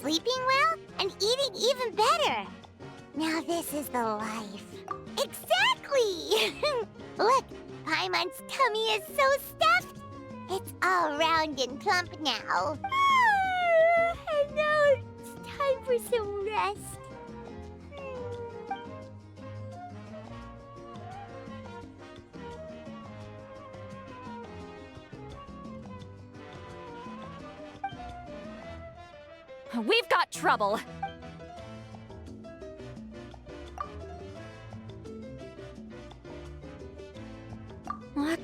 sleeping well, and eating even better. Now this is the life. Exactly! Look, Paimon's tummy is so stuffed. It's all round and plump now. And now it's time for some rest. We've got trouble.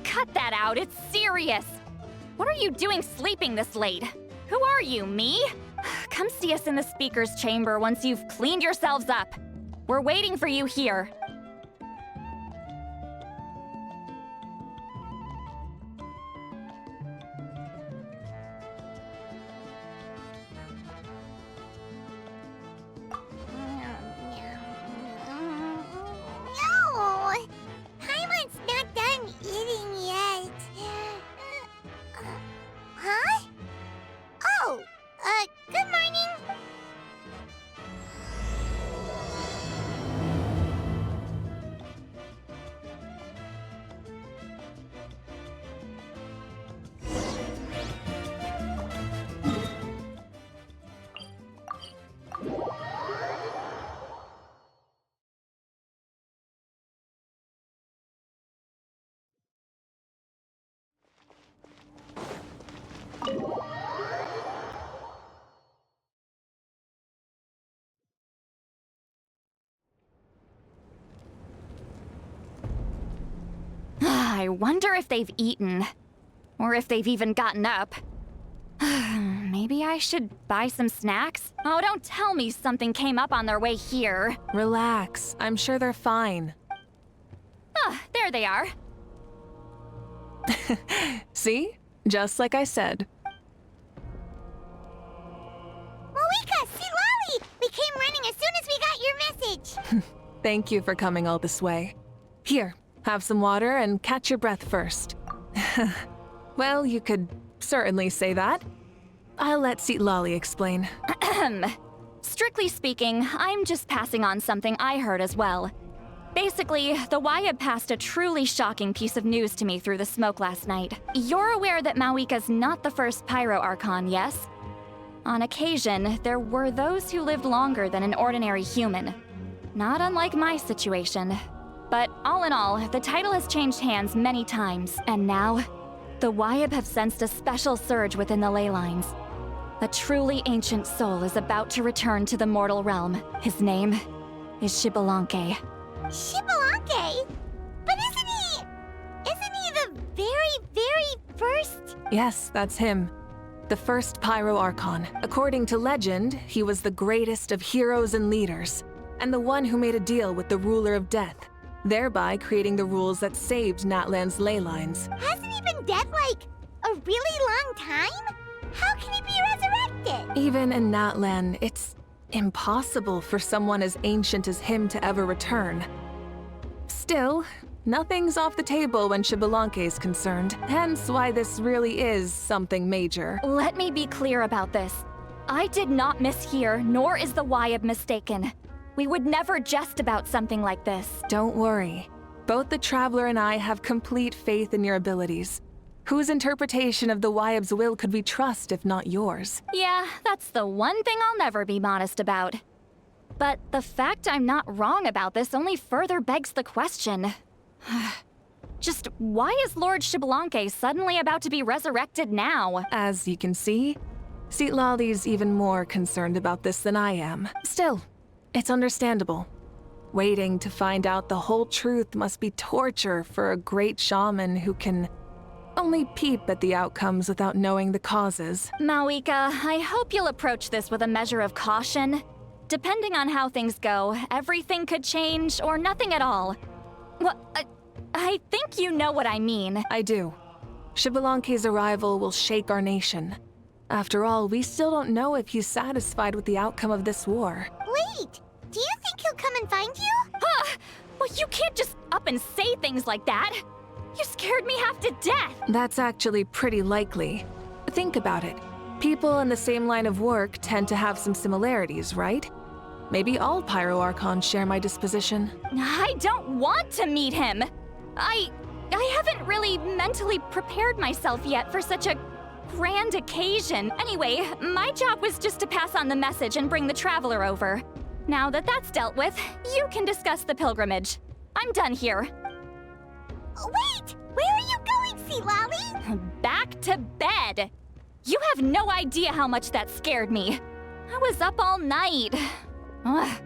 Cut that out, it's serious. What are you doing sleeping this late? Who are you, me? Come see us in the speaker's chamber once you've cleaned yourselves up. We're waiting for you here. No! Paimon's not done eating yet. Huh? Oh, good morning. I wonder if they've eaten. Or if they've even gotten up. Maybe I should buy some snacks? Oh, don't tell me something came up on their way here. Relax. I'm sure they're fine. Ah, there they are. See? Just like I said. Mavuika, see Lolly! We came running as soon as we got your message. Thank you for coming all this way. Here, have some water and catch your breath first. Well, you could certainly say that. I'll let Lolly explain. Strictly speaking, I'm just passing on something I heard as well. Basically, the Wyab passed a truly shocking piece of news to me through the smoke last night. You're aware that Mavuika's not the first Pyro Archon, yes? On occasion, there were those who lived longer than an ordinary human. Not unlike my situation. But all in all, the title has changed hands many times, and now, the Wyab have sensed a special surge within the ley lines. A truly ancient soul is about to return to the mortal realm. His name is Xbalanque. Xbalanque? But isn't he the very first? Yes, that's him. The first Pyro Archon. According to legend, he was the greatest of heroes and leaders, and the one who made a deal with the ruler of death, thereby creating the rules that saved Natlan's ley lines. Hasn't he been dead, like, a really long time? How can he be resurrected? Even in Natlan, it's impossible for someone as ancient as him to ever return. Still, nothing's off the table when Xbalanque is concerned, hence why this really is something major. Let me be clear about this. I did not mishear, nor is the Wyab mistaken. We would never jest about something like this. Don't worry. Both the Traveler and I have complete faith in your abilities. Whose interpretation of the Wyab's will could we trust if not yours? Yeah, that's the one thing I'll never be modest about. But the fact I'm not wrong about this only further begs the question. Just why is Lord Xbalanque suddenly about to be resurrected now? As you can see, Lolly's even more concerned about this than I am. Still, it's understandable. Waiting to find out the whole truth must be torture for a great shaman who can only peep at the outcomes without knowing the causes. Mavuika, I hope you'll approach this with a measure of caution. Depending on how things go, everything could change or nothing at all. Well, I think you know what I mean. I do. Xbalanque's arrival will shake our nation. After all, we still don't know if he's satisfied with the outcome of this war. Wait, do you think he'll come and find you? Well, you can't just up and say things like that. You scared me half to death. That's actually pretty likely. Think about it. People in the same line of work tend to have some similarities, right? Maybe all Pyroarchons share my disposition. I don't want to meet him. I haven't really mentally prepared myself yet for such a grand occasion. Anyway, my job was just to pass on the message and bring the traveler over. Now that that's dealt with, you can discuss the pilgrimage. I'm done here. Wait! Where are you going, Sea Lolly? Back to bed. You have no idea how much that scared me. I was up all night. Ugh,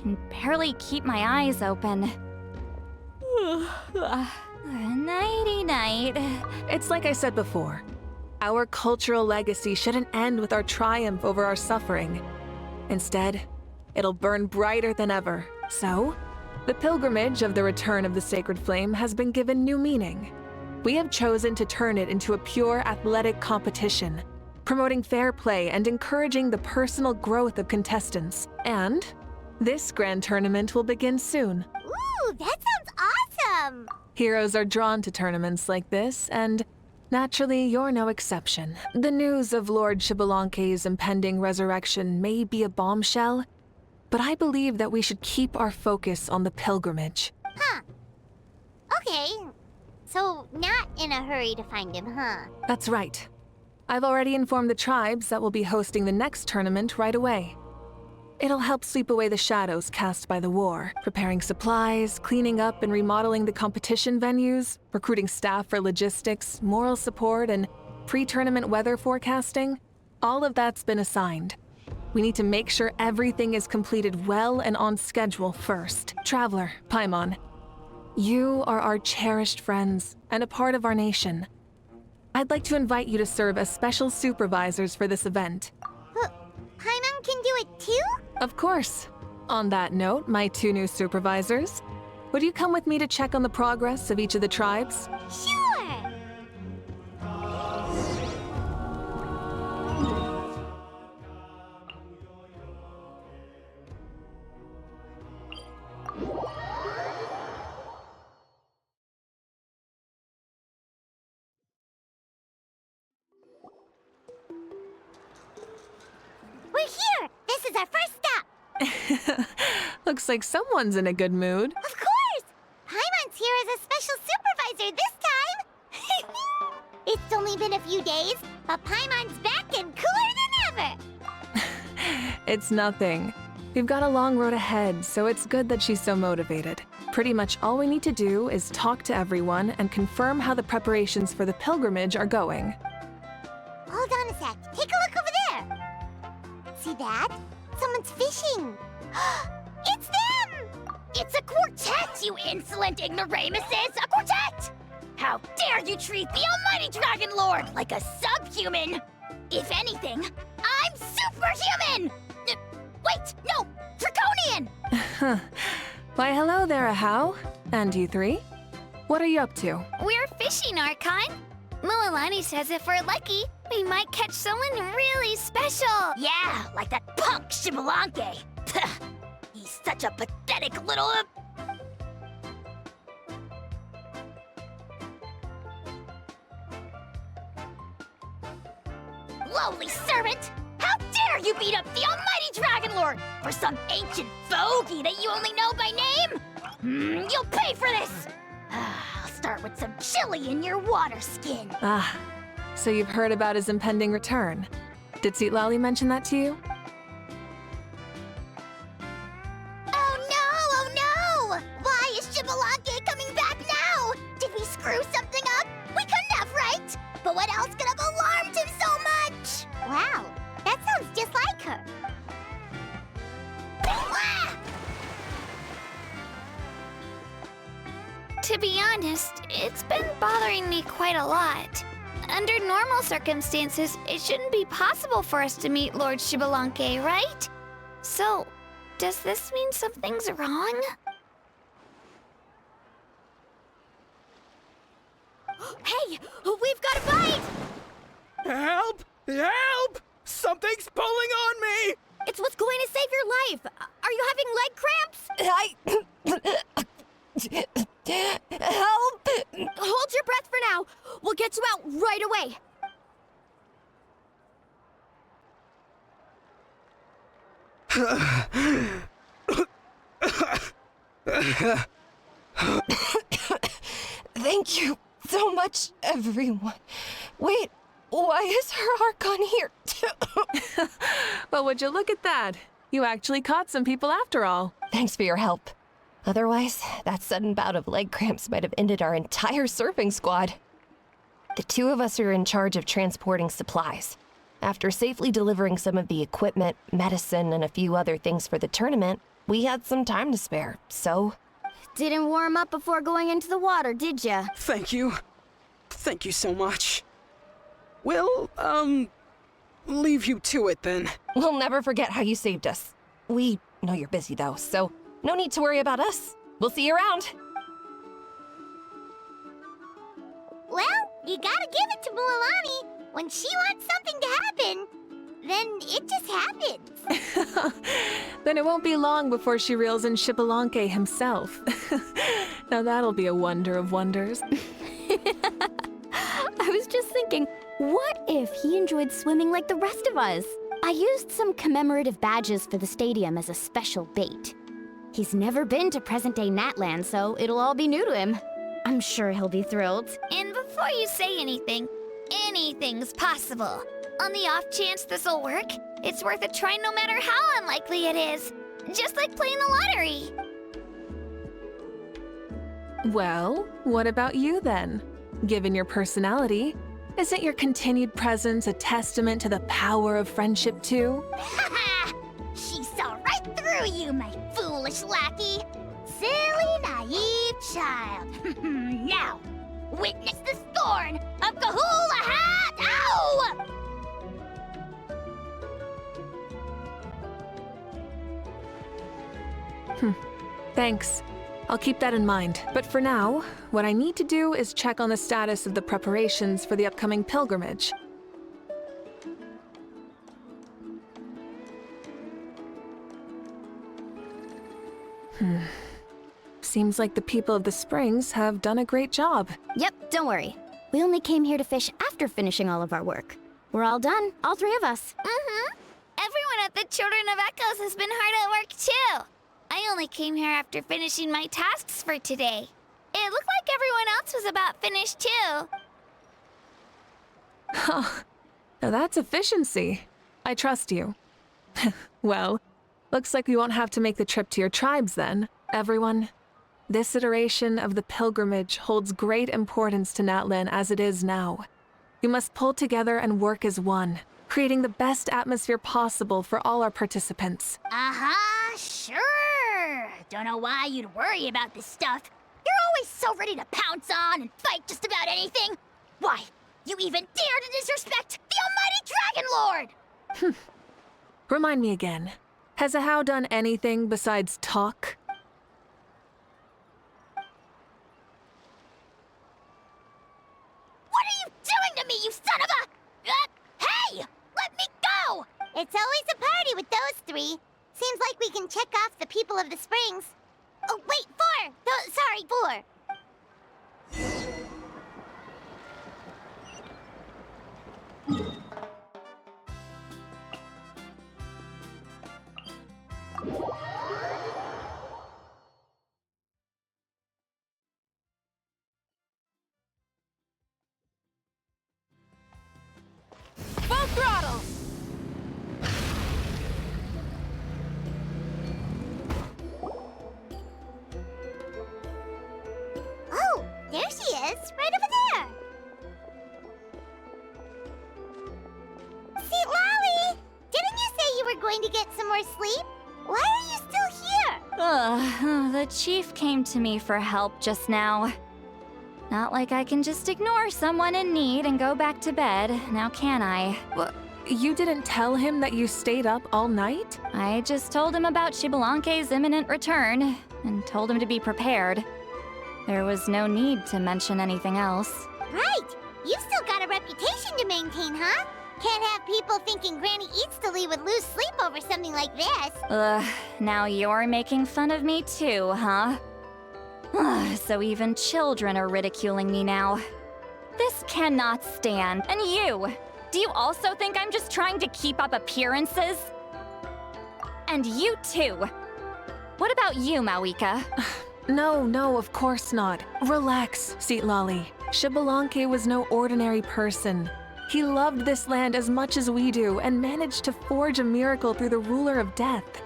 can barely keep my eyes open. Nighty-night. It's like I said before. Our cultural legacy shouldn't end with our triumph over our suffering. Instead, it'll burn brighter than ever. So, the pilgrimage of the return of the sacred flame has been given new meaning. We have chosen to turn it into a pure athletic competition, promoting fair play and encouraging the personal growth of contestants. And this grand tournament will begin soon. Ooh, that sounds awesome! Heroes are drawn to tournaments like this, and naturally, you're no exception. The news of Lord Xbalanque's impending resurrection may be a bombshell, but I believe that we should keep our focus on the pilgrimage. Huh. Okay. So, not in a hurry to find him, huh? That's right. I've already informed the tribes that we'll be hosting the next tournament right away. It'll help sweep away the shadows cast by the war, preparing supplies, cleaning up and remodeling the competition venues, recruiting staff for logistics, moral support, and pre-tournament weather forecasting. All of that's been assigned. We need to make sure everything is completed well and on schedule first. Traveler, Paimon, you are our cherished friends and a part of our nation. I'd like to invite you to serve as special supervisors for this event. Paimon can do it too? Of course. On that note, my 2 new supervisors, would you come with me to check on the progress of each of the tribes? Sure! We're here! This is our first stop! Looks like someone's in a good mood. Of course! Paimon's here as a special supervisor this time! It's only been a few days, but Paimon's back and cooler than ever! It's nothing. We've got a long road ahead, so it's good that she's so motivated. Pretty much all we need to do is talk to everyone and confirm how the preparations for the pilgrimage are going. Hold on a sec. Take a look over there. See that? Someone's fishing. It's them! It's a quartet, you insolent ignoramuses! A quartet! How dare you treat the almighty Dragon Lord like a subhuman! If anything, I'm superhuman! Wait, no! Draconian! Why, hello there, Ahau. And you 3? What are you up to? We're fishing, Archon. Mualani says if we're lucky, we might catch someone really special. Yeah, like that punk Xbalanque. He's such a pathetic little... lowly servant! How dare you beat up the almighty Dragon Lord for some ancient fogey that you only know by name? You'll pay for this! I'll start with some chili in your water skin. Ah, so you've heard about his impending return. Did Lolly mention that to you? Oh no! Why is Xbalanque coming back now? Did we screw something up? We couldn't have, right? But what else could have alarmed him so much? Wow, that sounds just like her. Ah! To be honest, it's been bothering me quite a lot. Under normal circumstances, it shouldn't be possible for us to meet Lord Xbalanque, right? So, does this mean something's wrong? Hey, we've got a bite! Help! Help! Something's pulling on me! It's what's going to save your life. Are you having leg cramps? Help! Hold your breath for now. We'll get you out right away. Thank you so much, everyone. Wait, why is her Archon here too? Well, would you look at that? You actually caught some people after all. Thanks for your help. Otherwise, that sudden bout of leg cramps might have ended our entire surfing squad. The two of us are in charge of transporting supplies. After safely delivering some of the equipment, medicine, and a few other things for the tournament, we had some time to spare, so... Didn't warm up before going into the water, did ya? Thank you. Thank you so much. We'll, leave you to it then. We'll never forget how you saved us. We know you're busy though, so no need to worry about us. We'll see you around. Well, you gotta give it to Mualani. When she wants something to happen, then it just happens. Then it won't be long before she reels in Xbalanque himself. Now that'll be a wonder of wonders. I was just thinking, what if he enjoyed swimming like the rest of us? I used some commemorative badges for the stadium as a special bait. He's never been to present-day Natland, so it'll all be new to him. I'm sure he'll be thrilled. And before you say anything, anything's possible. On the off chance this'll work, it's worth a try no matter how unlikely it is. Just like playing the lottery. Well, what about you then? Given your personality, isn't your continued presence a testament to the power of friendship too? Haha! She saw right through you, my foolish lackey. Silly, naive child. Now, witness the scorn of Kahula Hat! Ow! Thanks. I'll keep that in mind. But for now, what I need to do is check on the status of the preparations for the upcoming pilgrimage. Seems like the people of the Springs have done a great job. Yep, don't worry. We only came here to fish after finishing all of our work. We're all done, all three of us. Mm-hmm. Everyone at the Children of Echoes has been hard at work too. I only came here after finishing my tasks for today. It looked like everyone else was about finished too. Now that's efficiency. I trust you. Well, looks like we won't have to make the trip to your tribes then. Everyone, this iteration of the pilgrimage holds great importance to Natlan as it is now. We must pull together and work as one, creating the best atmosphere possible for all our participants. Uh-huh, sure. Don't know why you'd worry about this stuff. You're always so ready to pounce on and fight just about anything. Why, you even dare to disrespect the almighty Dragon Lord! Remind me again, has Ahau done anything besides talk? What are you doing to me, you son of a... hey! Let me go! It's always a party with those three. Seems like we can check off the people of the Springs. Oh, wait, four! Sorry, four. Full throttle! Oh, there she is, right over there. See, Lolly, didn't you say you were going to get some more sleep? Why are you still here? The chief came to me for help just now. Not like I can just ignore someone in need and go back to bed, now can I? You didn't tell him that you stayed up all night? I just told him about Xbalanque's imminent return, and told him to be prepared. There was no need to mention anything else. Right, you've still got a reputation to maintain, huh? Can't have people thinking Granny Eatstily would lose sleep over something like this. Now you're making fun of me too, huh? So even children are ridiculing me now. This cannot stand. And you! Do you also think I'm just trying to keep up appearances? And you too. What about you, Mavuika? No, of course not. Relax, Seatlali. Xbalanque was no ordinary person. He loved this land as much as we do and managed to forge a miracle through the ruler of death.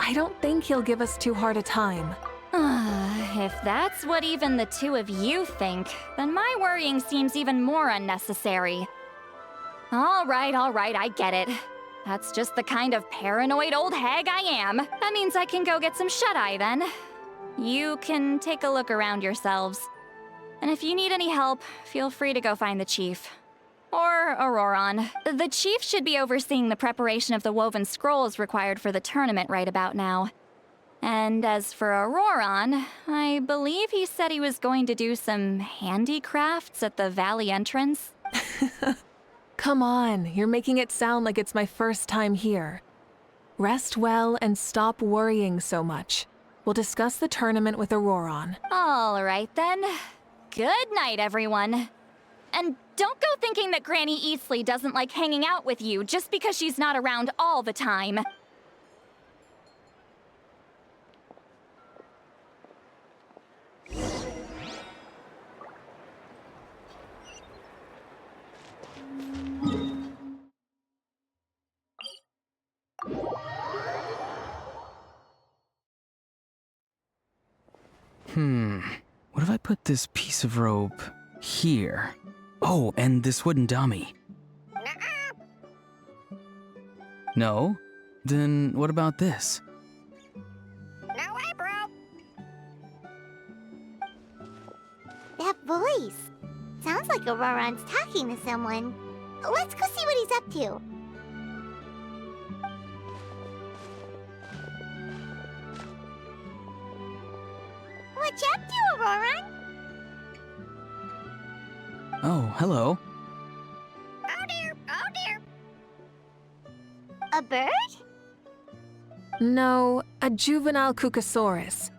I don't think he'll give us too hard a time. If that's what even the two of you think, then my worrying seems even more unnecessary. All right, I get it. That's just the kind of paranoid old hag I am. That means I can go get some shut-eye then. You can take a look around yourselves. And if you need any help, feel free to go find the chief. Or Auroron. The chief should be overseeing the preparation of the woven scrolls required for the tournament right about now. And as for Auroron, I believe he said he was going to do some handicrafts at the valley entrance. Come on, you're making it sound like it's my first time here. Rest well and stop worrying so much. We'll discuss the tournament with Auroron. All right then. Good night, everyone. And don't go thinking that Granny Eastley doesn't like hanging out with you just because she's not around all the time. What if I put this piece of rope here? Oh, and this wooden dummy. No? Then what about this? No way, bro. That voice. Sounds like Auroron's talking to someone. Let's go see what he's up to. What you up to, Auroron? Oh, hello. Oh dear, oh dear. A bird? No, a juvenile Cucosaurus.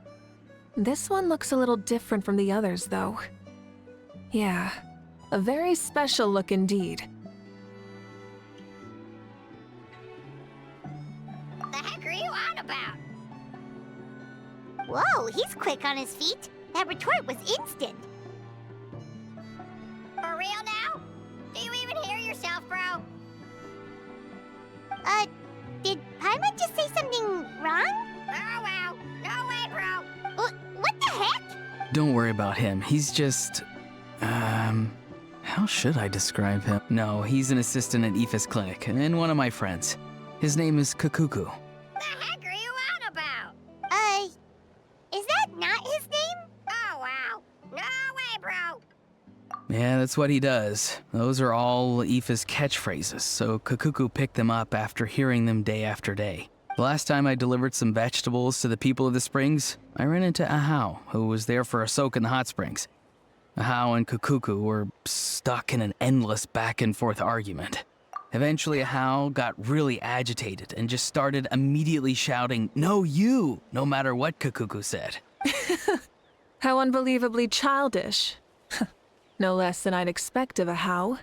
This one looks a little different from the others, though. Yeah, a very special look indeed. The heck are you on about? Whoa, he's quick on his feet. That retort was instant. For real now? Do you even hear yourself, bro? Did Paimon just say something wrong? Oh wow. No way, bro. What the heck? Don't worry about him. He's just... how should I describe him? No, he's an assistant at Aoife's clinic, and one of my friends. His name is Kakuku. The heck are you on about? Is that not his name? Oh wow. No way, bro. Yeah, that's what he does. Those are all Aoife's catchphrases, so Kakuku picked them up after hearing them day after day. The last time I delivered some vegetables to the people of the springs, I ran into Ahau, who was there for a soak in the hot springs. Ahau and Kakuku were stuck in an endless back-and-forth argument. Eventually, Ahau got really agitated and just started immediately shouting, "No, you!" no matter what Kakuku said. How unbelievably childish. No less than I'd expect of a How.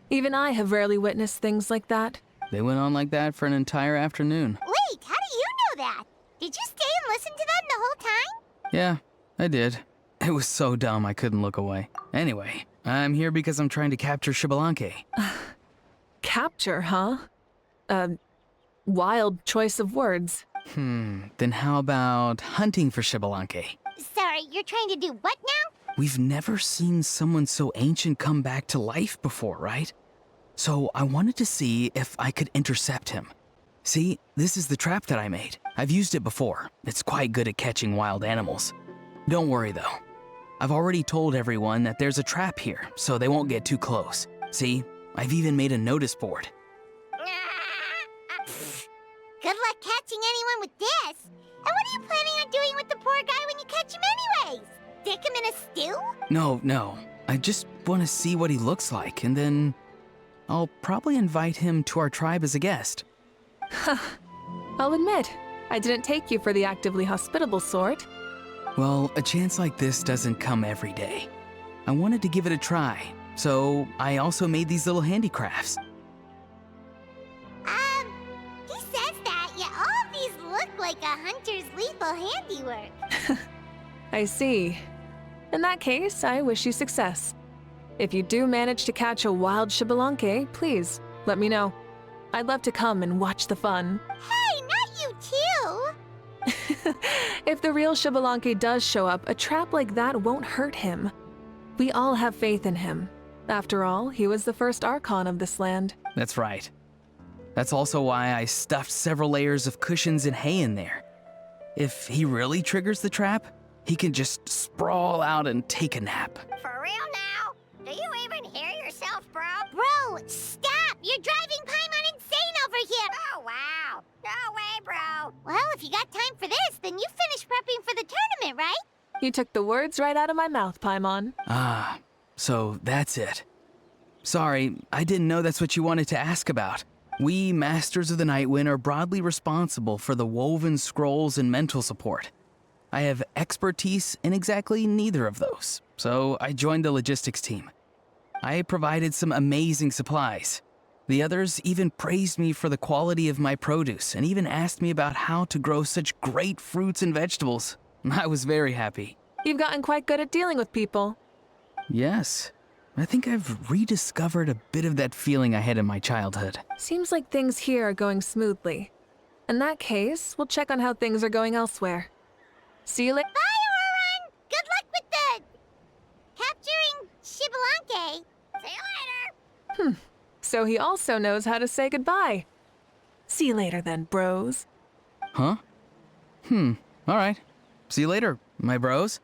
Even I have rarely witnessed things like that. They went on like that for an entire afternoon. Wait, how do you know that? Did you stay and listen to them the whole time? Yeah, I did. It was so dumb I couldn't look away. Anyway, I'm here because I'm trying to capture Xbalanque. Capture, huh? Wild choice of words. Then how about hunting for Xbalanque? Sorry, you're trying to do what now? We've never seen someone so ancient come back to life before, right? So I wanted to see if I could intercept him. See, this is the trap that I made. I've used it before. It's quite good at catching wild animals. Don't worry though. I've already told everyone that there's a trap here, so they won't get too close. See, I've even made a notice board. Good luck catching anyone with this. And what are you planning on doing with the poor guy when you catch him anyways? Stick him in a stew? No. I just want to see what he looks like, and then I'll probably invite him to our tribe as a guest. I'll admit, I didn't take you for the actively hospitable sort. Well, a chance like this doesn't come every day. I wanted to give it a try, so I also made these little handicrafts. He says that, yet all of these hunter's lethal handiwork. I see. In that case, I wish you success. If you do manage to catch a wild Xbalanque, please let me know. I'd love to come and watch the fun. Hey, not you too! If the real Xbalanque does show up, a trap like that won't hurt him. We all have faith in him. After all, he was the first Archon of this land. That's right. That's also why I stuffed several layers of cushions and hay in there. If he really triggers the trap, he can just sprawl out and take a nap. For real now? Do you even hear yourself, bro? Bro, stop! You're driving Paimon insane over here! Oh, wow. No way, bro. Well, if you got time for this, then you finished prepping for the tournament, right? You took the words right out of my mouth, Paimon. Ah, so that's it. Sorry, I didn't know that's what you wanted to ask about. We, Masters of the Nightwind, are broadly responsible for the woven scrolls and mental support. I have expertise in exactly neither of those, so I joined the logistics team. I provided some amazing supplies. The others even praised me for the quality of my produce and even asked me about how to grow such great fruits and vegetables. I was very happy. You've gotten quite good at dealing with people. Yes, I think I've rediscovered a bit of that feeling I had in my childhood. Seems like things here are going smoothly. In that case, we'll check on how things are going elsewhere. See you later. Bye, Auron! Good luck with the... capturing Xbalanque. See you later. So he also knows how to say goodbye. See you later then, bros. Huh? All right. See you later, my bros.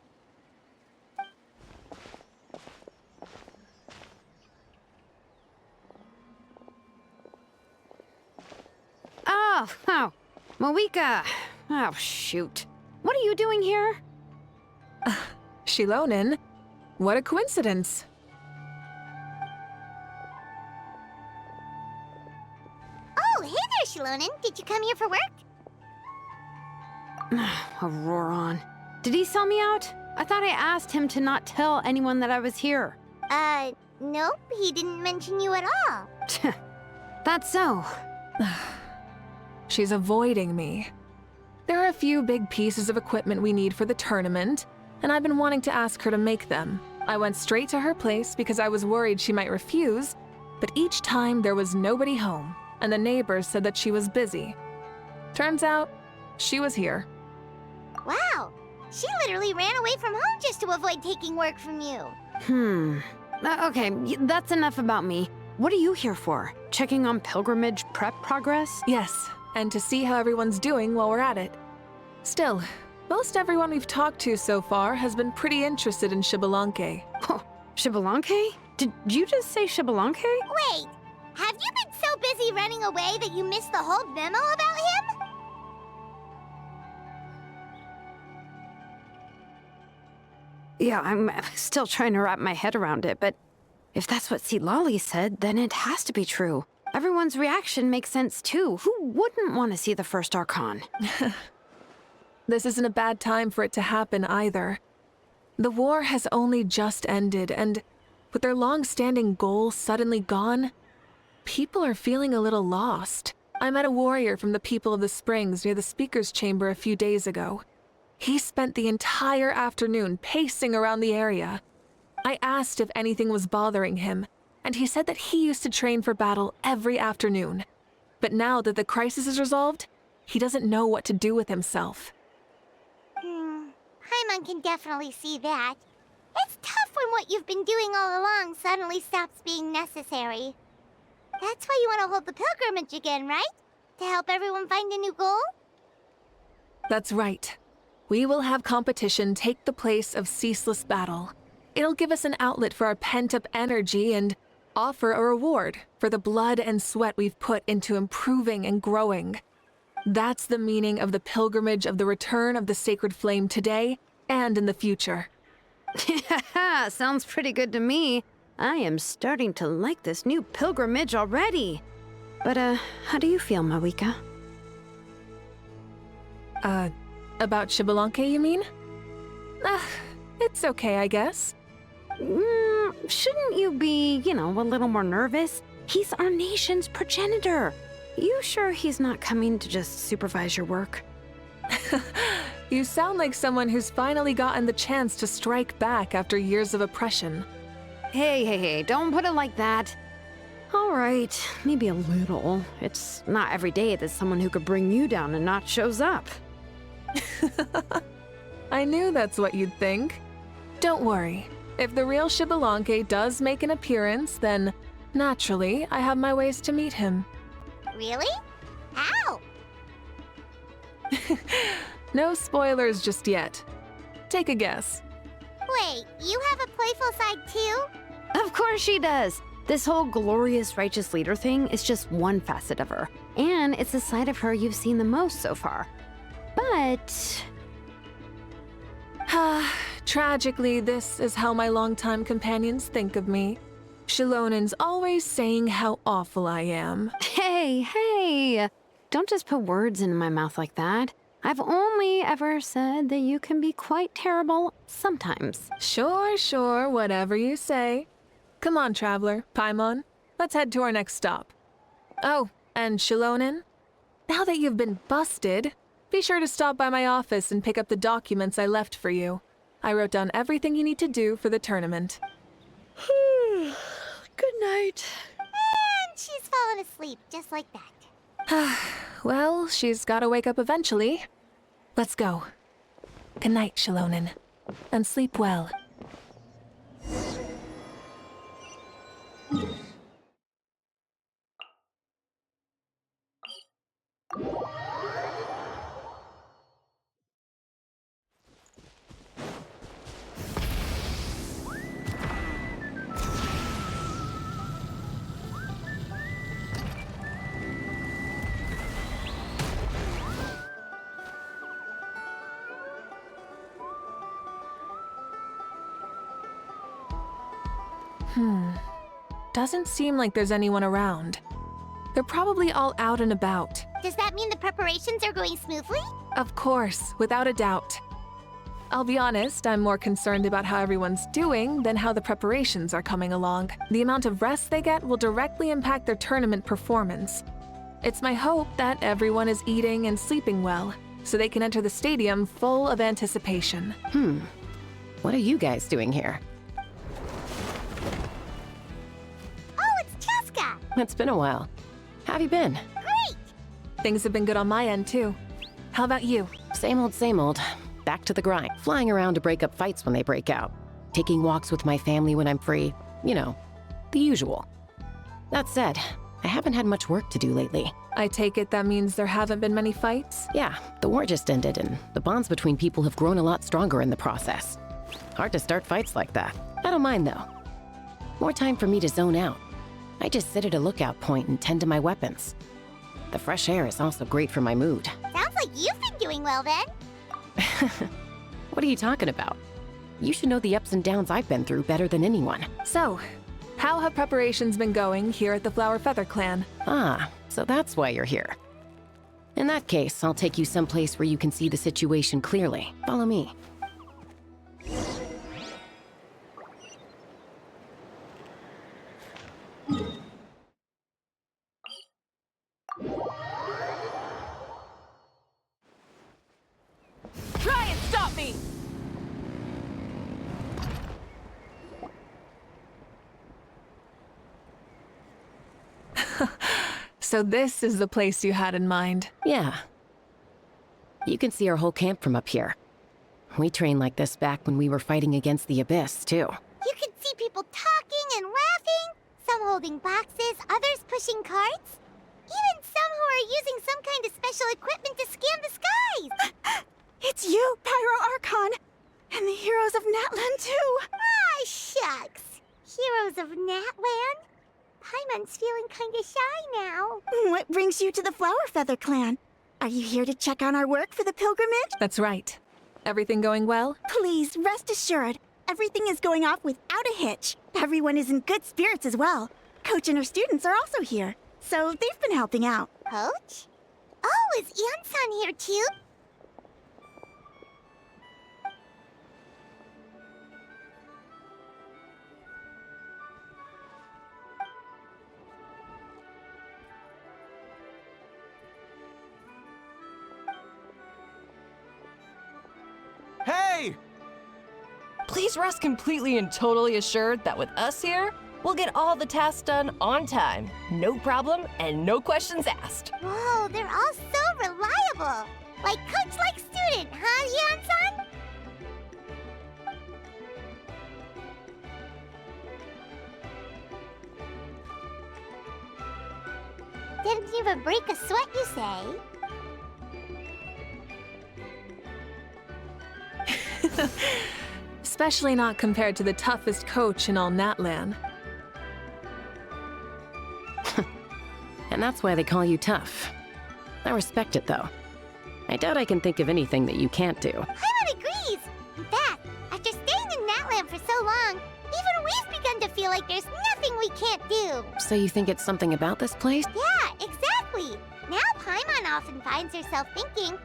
Oh, Mavuika. Oh, shoot. What are you doing here? Shilonin? What a coincidence. Oh, hey there, Shilonin. Did you come here for work? Auroron. Did he sell me out? I thought I asked him to not tell anyone that I was here. Nope. He didn't mention you at all. That's so. She's avoiding me. There are a few big pieces of equipment we need for the tournament, and I've been wanting to ask her to make them. I went straight to her place because I was worried she might refuse, but each time there was nobody home, and the neighbors said that she was busy. Turns out, she was here. Wow. She literally ran away from home just to avoid taking work from you. Okay, that's enough about me. What are you here for? Checking on pilgrimage prep progress? Yes, and to see how everyone's doing while we're at it. Still, most everyone we've talked to so far has been pretty interested in Xbalanque. Oh, Xbalanque? Did you just say Xbalanque? Wait, have you been so busy running away that you missed the whole memo about him? Yeah, I'm still trying to wrap my head around it, but if that's what Lolly said, then it has to be true. Everyone's reaction makes sense too. Who wouldn't want to see the first Archon? This isn't a bad time for it to happen either. The war has only just ended, and with their long-standing goal suddenly gone, people are feeling a little lost. I met a warrior from the People of the Springs near the Speaker's Chamber a few days ago. He spent the entire afternoon pacing around the area. I asked if anything was bothering him, and he said that he used to train for battle every afternoon. But now that the crisis is resolved, he doesn't know what to do with himself. Paimon can definitely see that. It's tough when what you've been doing all along suddenly stops being necessary. That's why you want to hold the pilgrimage again, right? To help everyone find a new goal? That's right. We will have competition take the place of ceaseless battle. It'll give us an outlet for our pent-up energy and offer a reward for the blood and sweat we've put into improving and growing. That's the meaning of the pilgrimage of the return of the sacred flame today and in the future. Sounds pretty good to me. I am starting to like this new pilgrimage already. But, how do you feel, Mavuika? About Xbalanque, you mean? It's okay, I guess. Shouldn't you be, a little more nervous? He's our nation's progenitor. You sure he's not coming to just supervise your work? You sound like someone who's finally gotten the chance to strike back after years of oppression. Hey, don't put it like that. All right, maybe a little. It's not every day that someone who could bring you down a notch shows up. I knew that's what you'd think. Don't worry. If the real Xbalanque does make an appearance, then naturally, I have my ways to meet him. Really? How? No spoilers just yet. Take a guess. Wait, you have a playful side too? Of course she does. This whole glorious righteous leader thing is just one facet of her. And it's the side of her you've seen the most so far. But... Tragically, this is how my longtime companions think of me. Shilonen's always saying how awful I am. Hey! Don't just put words into my mouth like that. I've only ever said that you can be quite terrible sometimes. Sure, whatever you say. Come on, traveler, Paimon. Let's head to our next stop. Oh, and Shilonen, now that you've been busted, be sure to stop by my office and pick up the documents I left for you. I wrote down everything you need to do for the tournament. Good night. And she's fallen asleep just like that. Well, she's gotta wake up eventually. Let's go. Good night, Shilonen. And sleep well. Doesn't seem like there's anyone around. They're probably all out and about. Does that mean the preparations are going smoothly? Of course, without a doubt. I'll be honest, I'm more concerned about how everyone's doing than how the preparations are coming along. The amount of rest they get will directly impact their tournament performance. It's my hope that everyone is eating and sleeping well, so they can enter the stadium full of anticipation. What are you guys doing here? Oh, it's Cheska! It's been a while. How have you been? Great! Things have been good on my end, too. How about you? Same old. Back to the grind. Flying around to break up fights when they break out. Taking walks with my family when I'm free. You know, the usual. That said, I haven't had much work to do lately. I take it that means there haven't been many fights? Yeah, the war just ended and the bonds between people have grown a lot stronger in the process. Hard to start fights like that. I don't mind though. More time for me to zone out. I just sit at a lookout point and tend to my weapons. The fresh air is also great for my mood. Sounds like you've been doing well then. What are you talking about? You should know the ups and downs I've been through better than anyone. So, how have preparations been going here at the Flower Feather Clan? Ah, so that's why you're here. In that case, I'll take you someplace where you can see the situation clearly. Follow me. Try and stop me! So this is the place you had in mind. Yeah. You can see our whole camp from up here. We trained like this back when we were fighting against the Abyss, too. You can see people talking and laughing, some holding boxes, others pushing carts. Even some who are using some kind of special equipment to scan the skies. It's you, Pyro Archon! And the heroes of Natlan, too! Ah, shucks. Heroes of Natland? Paimon's feeling kinda shy now. What brings you to the Flower Feather Clan? Are you here to check on our work for the pilgrimage? That's right. Everything going well? Please, rest assured, everything is going off without a hitch. Everyone is in good spirits as well. Coach and her students are also here, so they've been helping out. Coach? Oh, is Ian-san here too? please rest completely and totally assured that with us here, we'll get all the tasks done on time. No problem and no questions asked. Whoa, they're all so reliable. Like coach like student, huh, Yeon-san? Didn't even break a sweat, you say? Especially not compared to the toughest coach in all Natlan. And that's why they call you tough. I respect it, though. I doubt I can think of anything that you can't do. Paimon agrees! In fact, after staying in Natlan for so long, even we've begun to feel like there's nothing we can't do. So you think it's something about this place? Yeah, exactly! Now Paimon often finds herself thinking,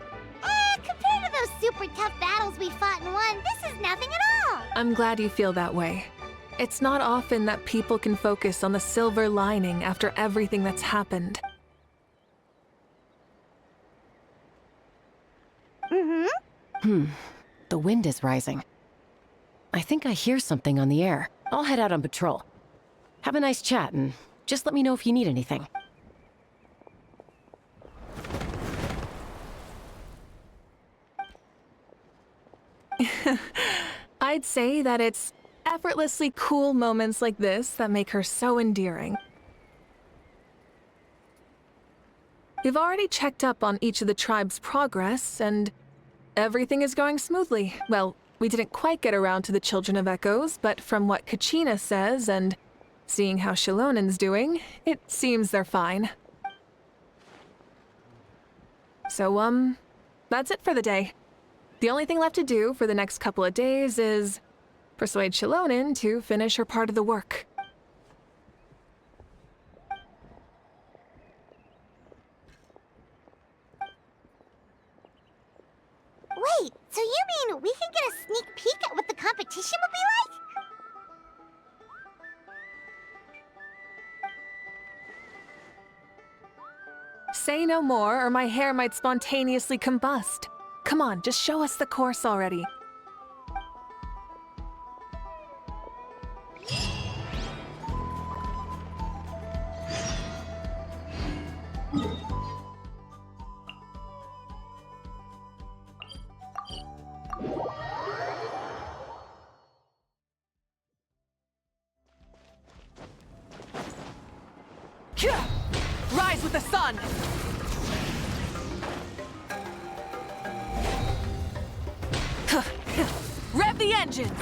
compared to those super tough battles we fought and won, this is nothing at all! I'm glad you feel that way. It's not often that people can focus on the silver lining after everything that's happened. The wind is rising. I think I hear something on the air. I'll head out on patrol. Have a nice chat, and just let me know if you need anything. I'd say that it's effortlessly cool moments like this that make her so endearing. We've already checked up on each of the tribe's progress, and everything is going smoothly. Well, we didn't quite get around to the Children of Echoes, but from what Kachina says and seeing how Shilonen's doing, it seems they're fine. So, that's it for the day. The only thing left to do for the next couple of days is persuade Shilonen to finish her part of the work. Wait, so you mean we can get a sneak peek at what the competition will be like? Say no more, or my hair might spontaneously combust. Come on, just show us the course already. Rise with the sun! Rev the engines!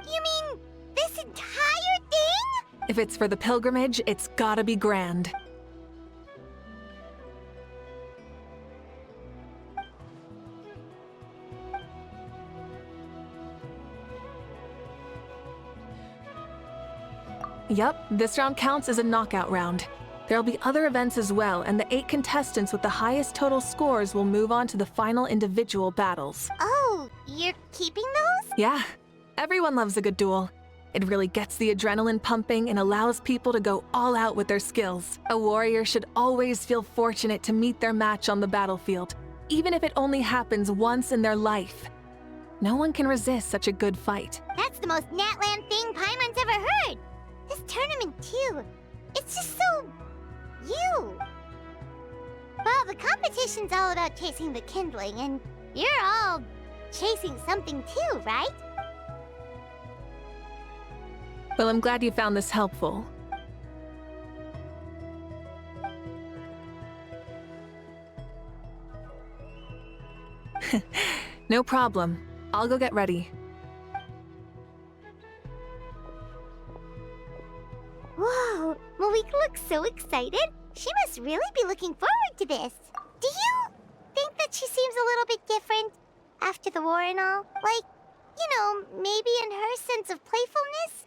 You mean this entire thing? If it's for the pilgrimage, it's gotta be grand. Yup, this round counts as a knockout round. There'll be other events as well, and the 8 contestants with the highest total scores will move on to the final individual battles. Oh, you're keeping those? Yeah, everyone loves a good duel. It really gets the adrenaline pumping and allows people to go all out with their skills. A warrior should always feel fortunate to meet their match on the battlefield, even if it only happens once in their life. No one can resist such a good fight. That's the most Natlan thing Paimon's ever heard. This tournament, too. It's just so... you. Well, the competition's all about chasing the kindling, and you're all chasing something too, right? Well, I'm glad you found this helpful. No problem. I'll go get ready. Whoa, Mavuika looks so excited. She must really be looking forward to this. Do you think that she seems a little bit different after the war and all? Like, you know, maybe in her sense of playfulness?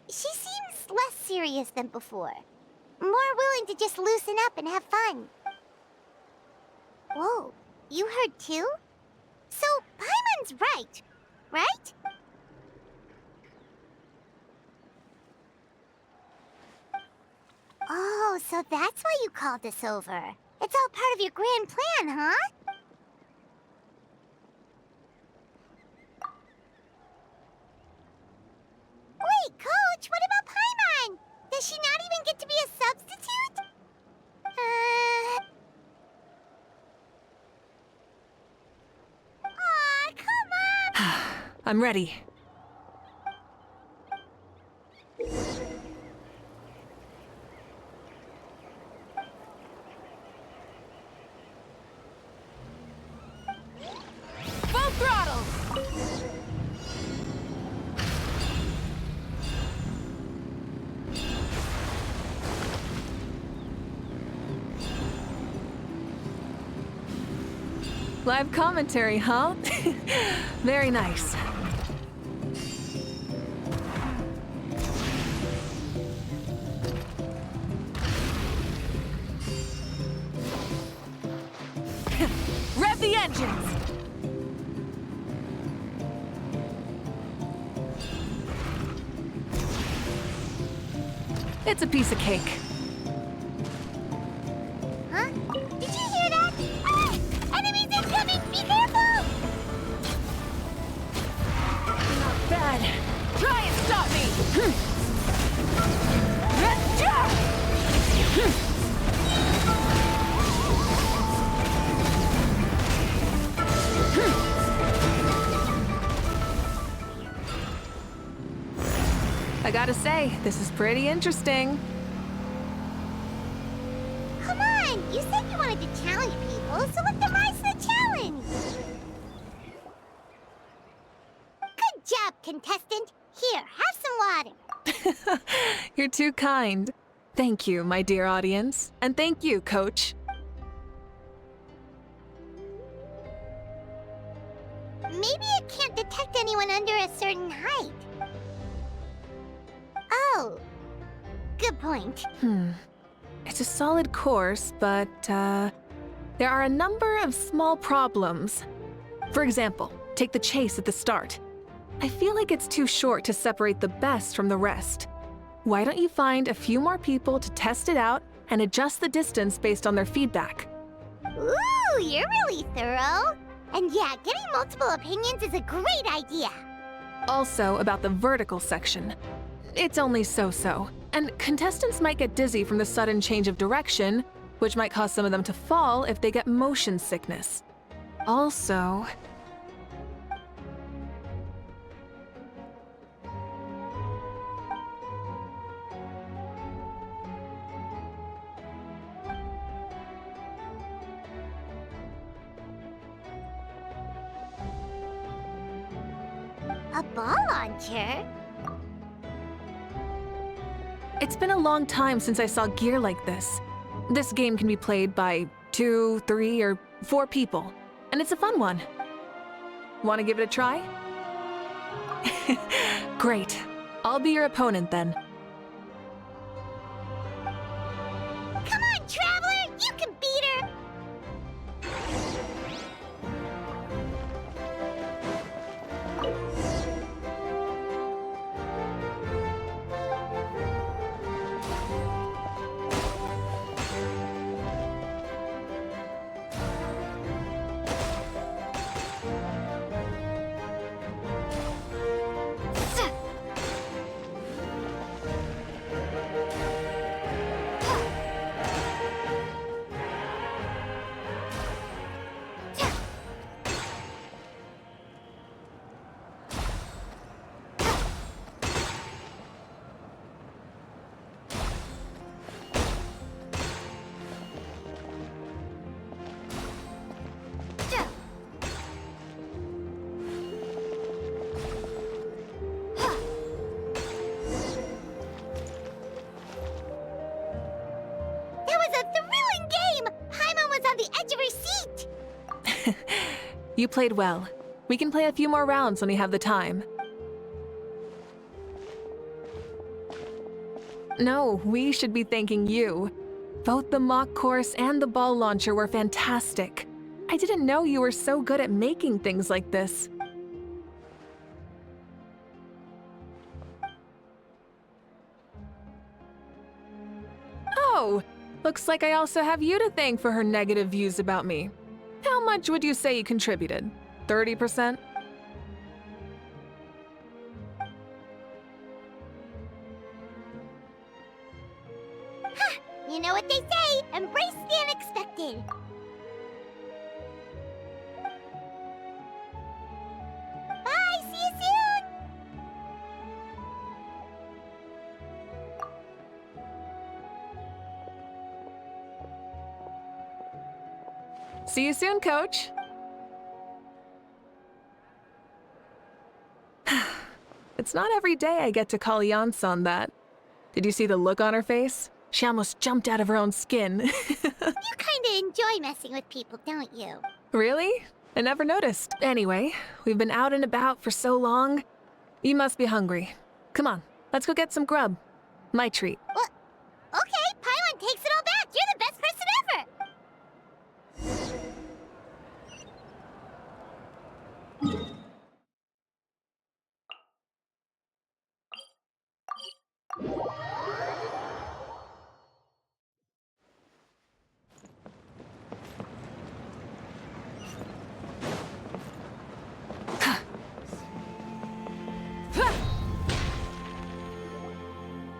She seems less serious than before. More willing to just loosen up and have fun. Whoa, you heard too? So, Paimon's right? Oh, Oh, so that's why you called us over. It's all part of your grand plan, huh? Wait, Coach, what about Paimon? Does she not even get to be a substitute? Aw, come on! I'm ready. Full throttle! Live commentary, huh? Very nice. Rev the engines! It's a piece of cake. Huh? Did you hear that? Ah! Enemies incoming! Be careful! Not bad. Try and stop me! I gotta say, this is pretty interesting. Come on! You said you wanted to challenge people, so let them rise to the challenge! Good job, contestant! Here, have some water! You're too kind. Thank you, my dear audience. And thank you, Coach. Maybe it can't detect anyone under a certain height. Oh, good point. It's a solid course, but, there are a number of small problems. For example, take the chase at the start. I feel like it's too short to separate the best from the rest. Why don't you find a few more people to test it out and adjust the distance based on their feedback? Ooh, you're really thorough. And yeah, getting multiple opinions is a great idea. Also, about the vertical section. It's only so-so, and contestants might get dizzy from the sudden change of direction, which might cause some of them to fall if they get motion sickness. Also... A ball launcher? It's been a long time since I saw gear like this. This game can be played by 2, 3, or 4 people, and it's a fun one. Want to give it a try? Great. I'll be your opponent then. Come on, Traveler! You can beat her! You played well. We can play a few more rounds when we have the time. No, we should be thanking you. Both the mock course and the ball launcher were fantastic. I didn't know you were so good at making things like this. Oh, Looks like I also have you to thank for her negative views about me. How much would you say you contributed? 30%? You know what they say, embrace the unexpected. Bye, see you soon! See you soon, Coach. It's not every day I get to call Yansan that. Did you see the look on her face? She almost jumped out of her own skin. You kinda enjoy messing with people, don't you? Really? I never noticed. Anyway, we've been out and about for so long. You must be hungry. Come on, let's go get some grub. My treat. Well, okay, Paimon takes it all back. You're the best person ever.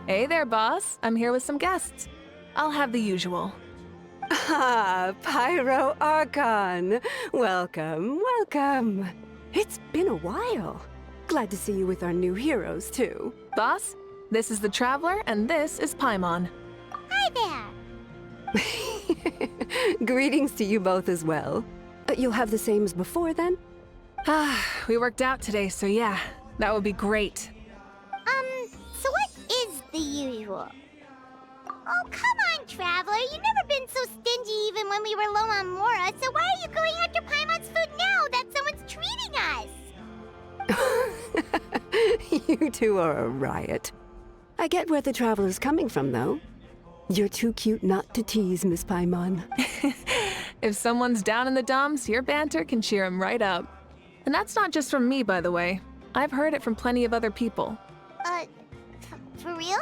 Hey there, boss. I'm here with some guests. I'll have the usual. Ah, Pyro Archon. Welcome, welcome. It's been a while. Glad to see you with our new heroes, too. Boss, this is the Traveler, and this is Paimon. Hi there. Greetings to you both as well. You'll have the same as before, then? We worked out today, so yeah, that would be great. So what is the usual? Oh, come on, Traveler. You've never been so stingy even when we were low on Mora, so why are you going after Paimon's food now that someone's treating us? You two are a riot. I get where the Traveler's coming from, though. You're too cute not to tease, Miss Paimon. If someone's down in the dumps, your banter can cheer him right up. And that's not just from me, by the way. I've heard it from plenty of other people. For real?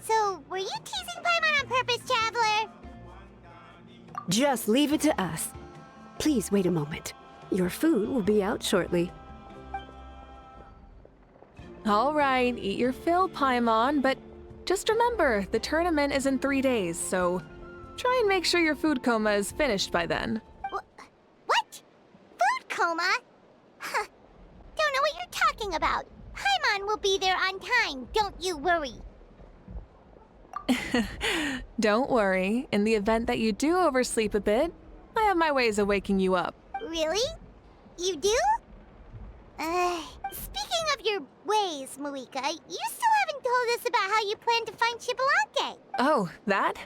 So, were you teasing Paimon on purpose, Traveler? Just leave it to us. Please wait a moment. Your food will be out shortly. All right, eat your fill, Paimon, but just remember, the tournament is in 3 days, so try and make sure your food coma is finished by then. What? Food coma? Huh. Don't know what you're talking about. Paimon will be there on time, don't you worry. Don't worry, in the event that you do oversleep a bit, I have my ways of waking you up. Really? You do? Speaking of your ways, Mavuika, you still haven't told us about how you plan to find Xbalanque. Oh, that?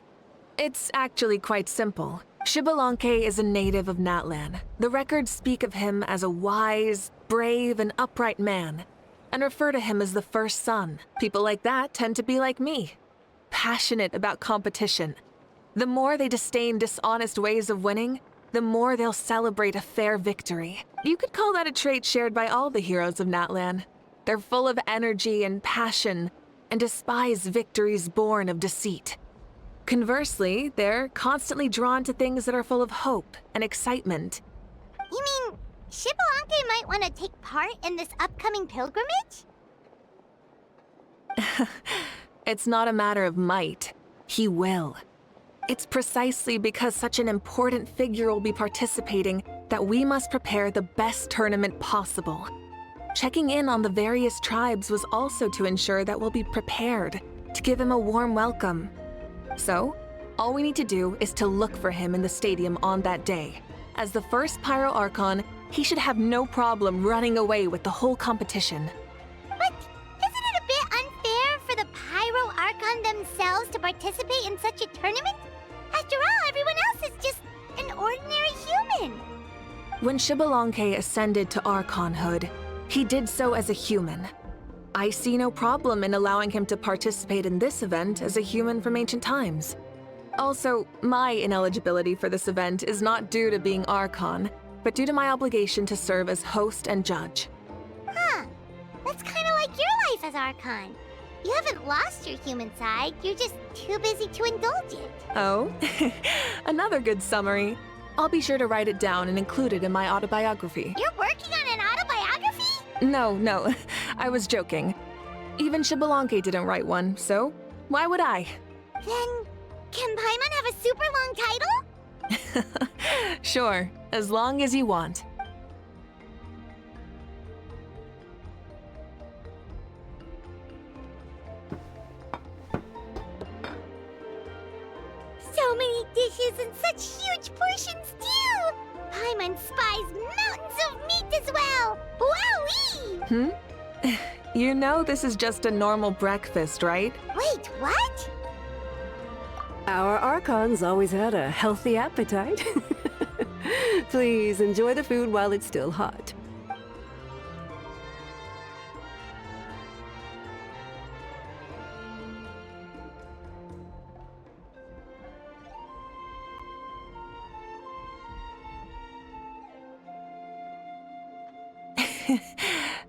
It's actually quite simple. Xbalanque is a native of Natlan. The records speak of him as a wise, brave, and upright man, and refer to him as the first son. People like that tend to be like me, passionate about competition. The more they disdain dishonest ways of winning, the more they'll celebrate a fair victory. You could call that a trait shared by all the heroes of Natlan. They're full of energy and passion, and despise victories born of deceit. Conversely, they're constantly drawn to things that are full of hope and excitement. You mean Xbalanque might want to take part in this upcoming pilgrimage? It's not a matter of might. He will. It's precisely because such an important figure will be participating that we must prepare the best tournament possible. Checking in on the various tribes was also to ensure that we'll be prepared to give him a warm welcome. So, all we need to do is to look for him in the stadium on that day. As the first Pyro Archon, he should have no problem running away with the whole competition. But isn't it a bit unfair for the Pyro Archon themselves to participate in such a tournament? After all, everyone else is just an ordinary human. When Xbalanque ascended to Archonhood, he did so as a human. I see no problem in allowing him to participate in this event as a human from ancient times. Also, my ineligibility for this event is not due to being Archon, but due to my obligation to serve as host and judge. Huh. That's kind of like your life as Archon. You haven't lost your human side, you're just too busy to indulge it. Oh, another good summary. I'll be sure to write it down and include it in my autobiography. You're working on an autobiography? No, I was joking. Even Xbalanque didn't write one, so why would I? Then, can Paimon have a super long title? Sure, as long as you want. So many dishes and such huge portions too! Paimon spies mountains of meat as well! Wowee! You know this is just a normal breakfast, right? Wait, what? Our Archons always had a healthy appetite. Please enjoy the food while it's still hot.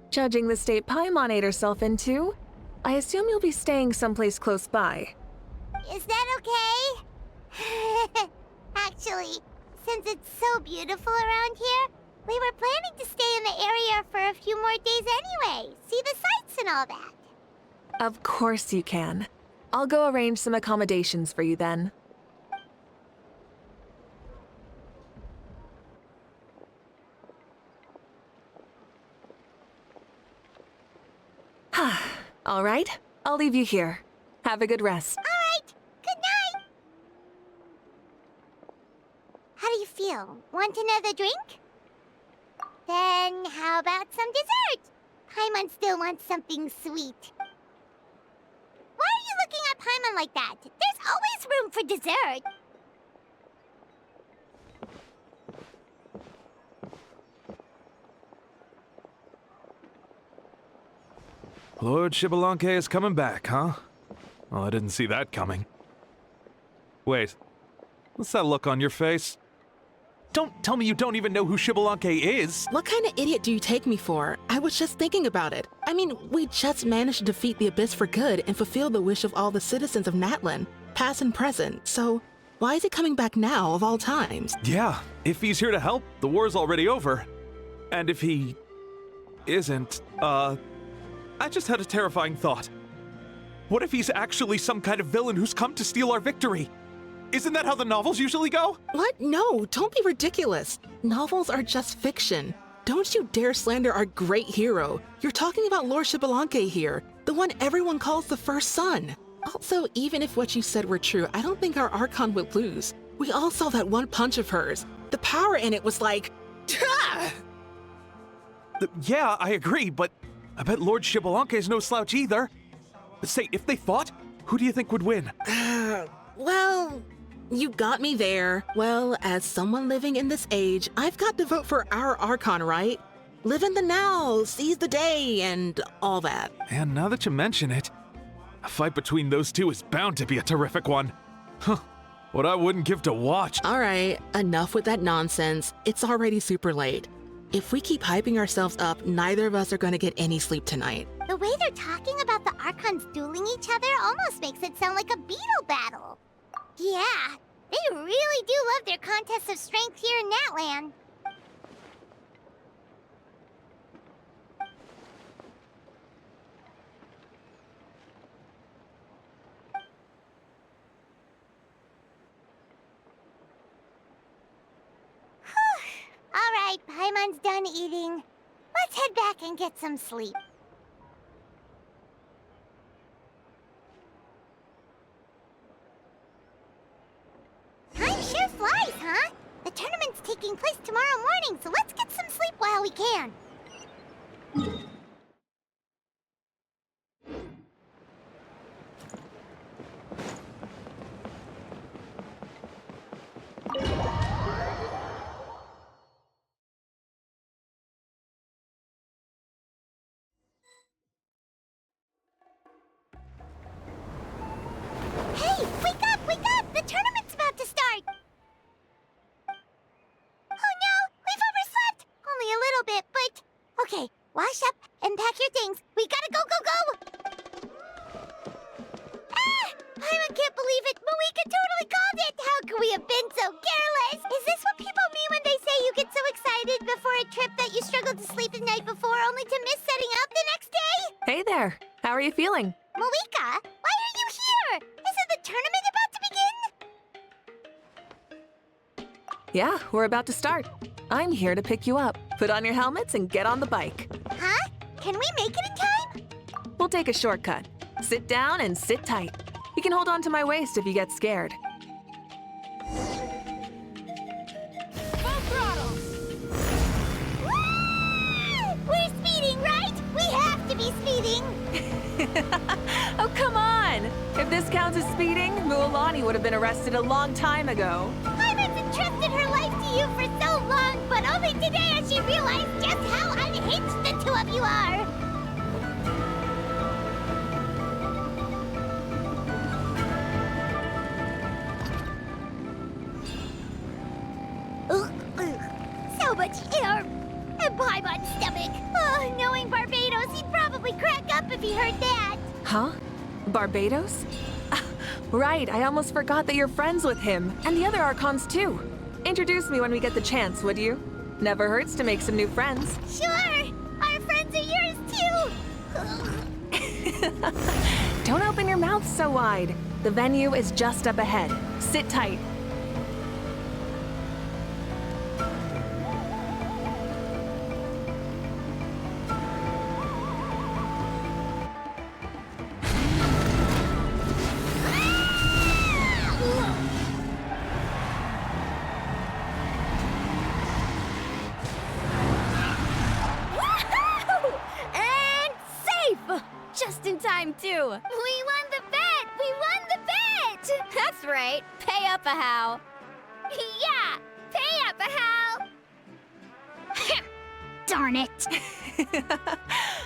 Judging the state Paimon ate herself into, I assume you'll be staying someplace close by. Is that okay? Actually, since it's so beautiful around here, we were planning to stay in the area for a few more days anyway. See the sights and all that. Of course you can. I'll go arrange some accommodations for you then. All right, I'll leave you here. Have a good rest. All right, good night. How do you feel? Want another drink? Then how about some dessert? Paimon still wants something sweet. Why are you looking at Paimon like that? There's always room for dessert. Lord Xbalanque is coming back, huh? Well, I didn't see that coming. Wait, what's that look on your face? Don't tell me you don't even know who Xbalanque is! What kind of idiot do you take me for? I was just thinking about it. I mean, we just managed to defeat the Abyss for good and fulfill the wish of all the citizens of Natlan, past and present, so why is he coming back now of all times? Yeah, if he's here to help, the war's already over. And if he isn't, I just had a terrifying thought. What if he's actually some kind of villain who's come to steal our victory? Isn't that how the novels usually go? What? No, don't be ridiculous. Novels are just fiction. Don't you dare slander our great hero. You're talking about Lord Xbalanque here, the one everyone calls the first son. Also, even if what you said were true, I don't think our Archon would lose. We all saw that one punch of hers. The power in it was like... Yeah, I agree, but I bet Lord Xbalanque is no slouch either. Say, if they fought, who do you think would win? Well, you got me there. Well, as someone living in this age, I've got to vote for our Archon, right? Live in the now, seize the day, and all that. And now that you mention it, a fight between those two is bound to be a terrific one. Huh, what I wouldn't give to watch. All right, enough with that nonsense. It's already super late. If we keep hyping ourselves up, neither of us are going to get any sleep tonight. The way they're talking about the Archons dueling each other almost makes it sound like a beetle battle. Yeah, they really do love their contests of strength here in Natlan. All right, Paimon's done eating. Let's head back and get some sleep. Time sure flies, huh? The tournament's taking place tomorrow morning, so let's get some sleep while we can. Hey, wake up, wake up! The tournament's about to start! Oh no, we've overslept! Only a little bit, but... Okay, wash up and pack your things. We gotta go, go, go! believe it! Mavuika totally called it! How could we have been so careless? Is this what people mean when they say you get so excited before a trip that you struggled to sleep the night before only to miss setting up the next day? Hey there. How are you feeling? Mavuika, why are you here? Isn't the tournament about to begin? Yeah, we're about to start. I'm here to pick you up. Put on your helmets and get on the bike. Huh? Can we make it in time? We'll take a shortcut. Sit down and sit tight. You can hold on to my waist if you get scared. Full throttle! We're speeding, right? We have to be speeding! Oh, come on! If this counts as speeding, Mualani would have been arrested a long time ago. Ivan's entrusted her life to you for so long, but only today has she realized just how unhinged the two of you are! So much air! And Paimon's stomach! Oh, knowing Barbados, he'd probably crack up if he heard that! Huh? Barbados? Right, I almost forgot that you're friends with him, and the other Archons too. Introduce me when we get the chance, would you? Never hurts to make some new friends. Sure! Our friends are yours too! Don't open your mouth so wide. The venue is just up ahead. Sit tight. Just in time, too. We won the bet! We won the bet! That's right. Pay up a how. Yeah! Pay up a how! Darn it!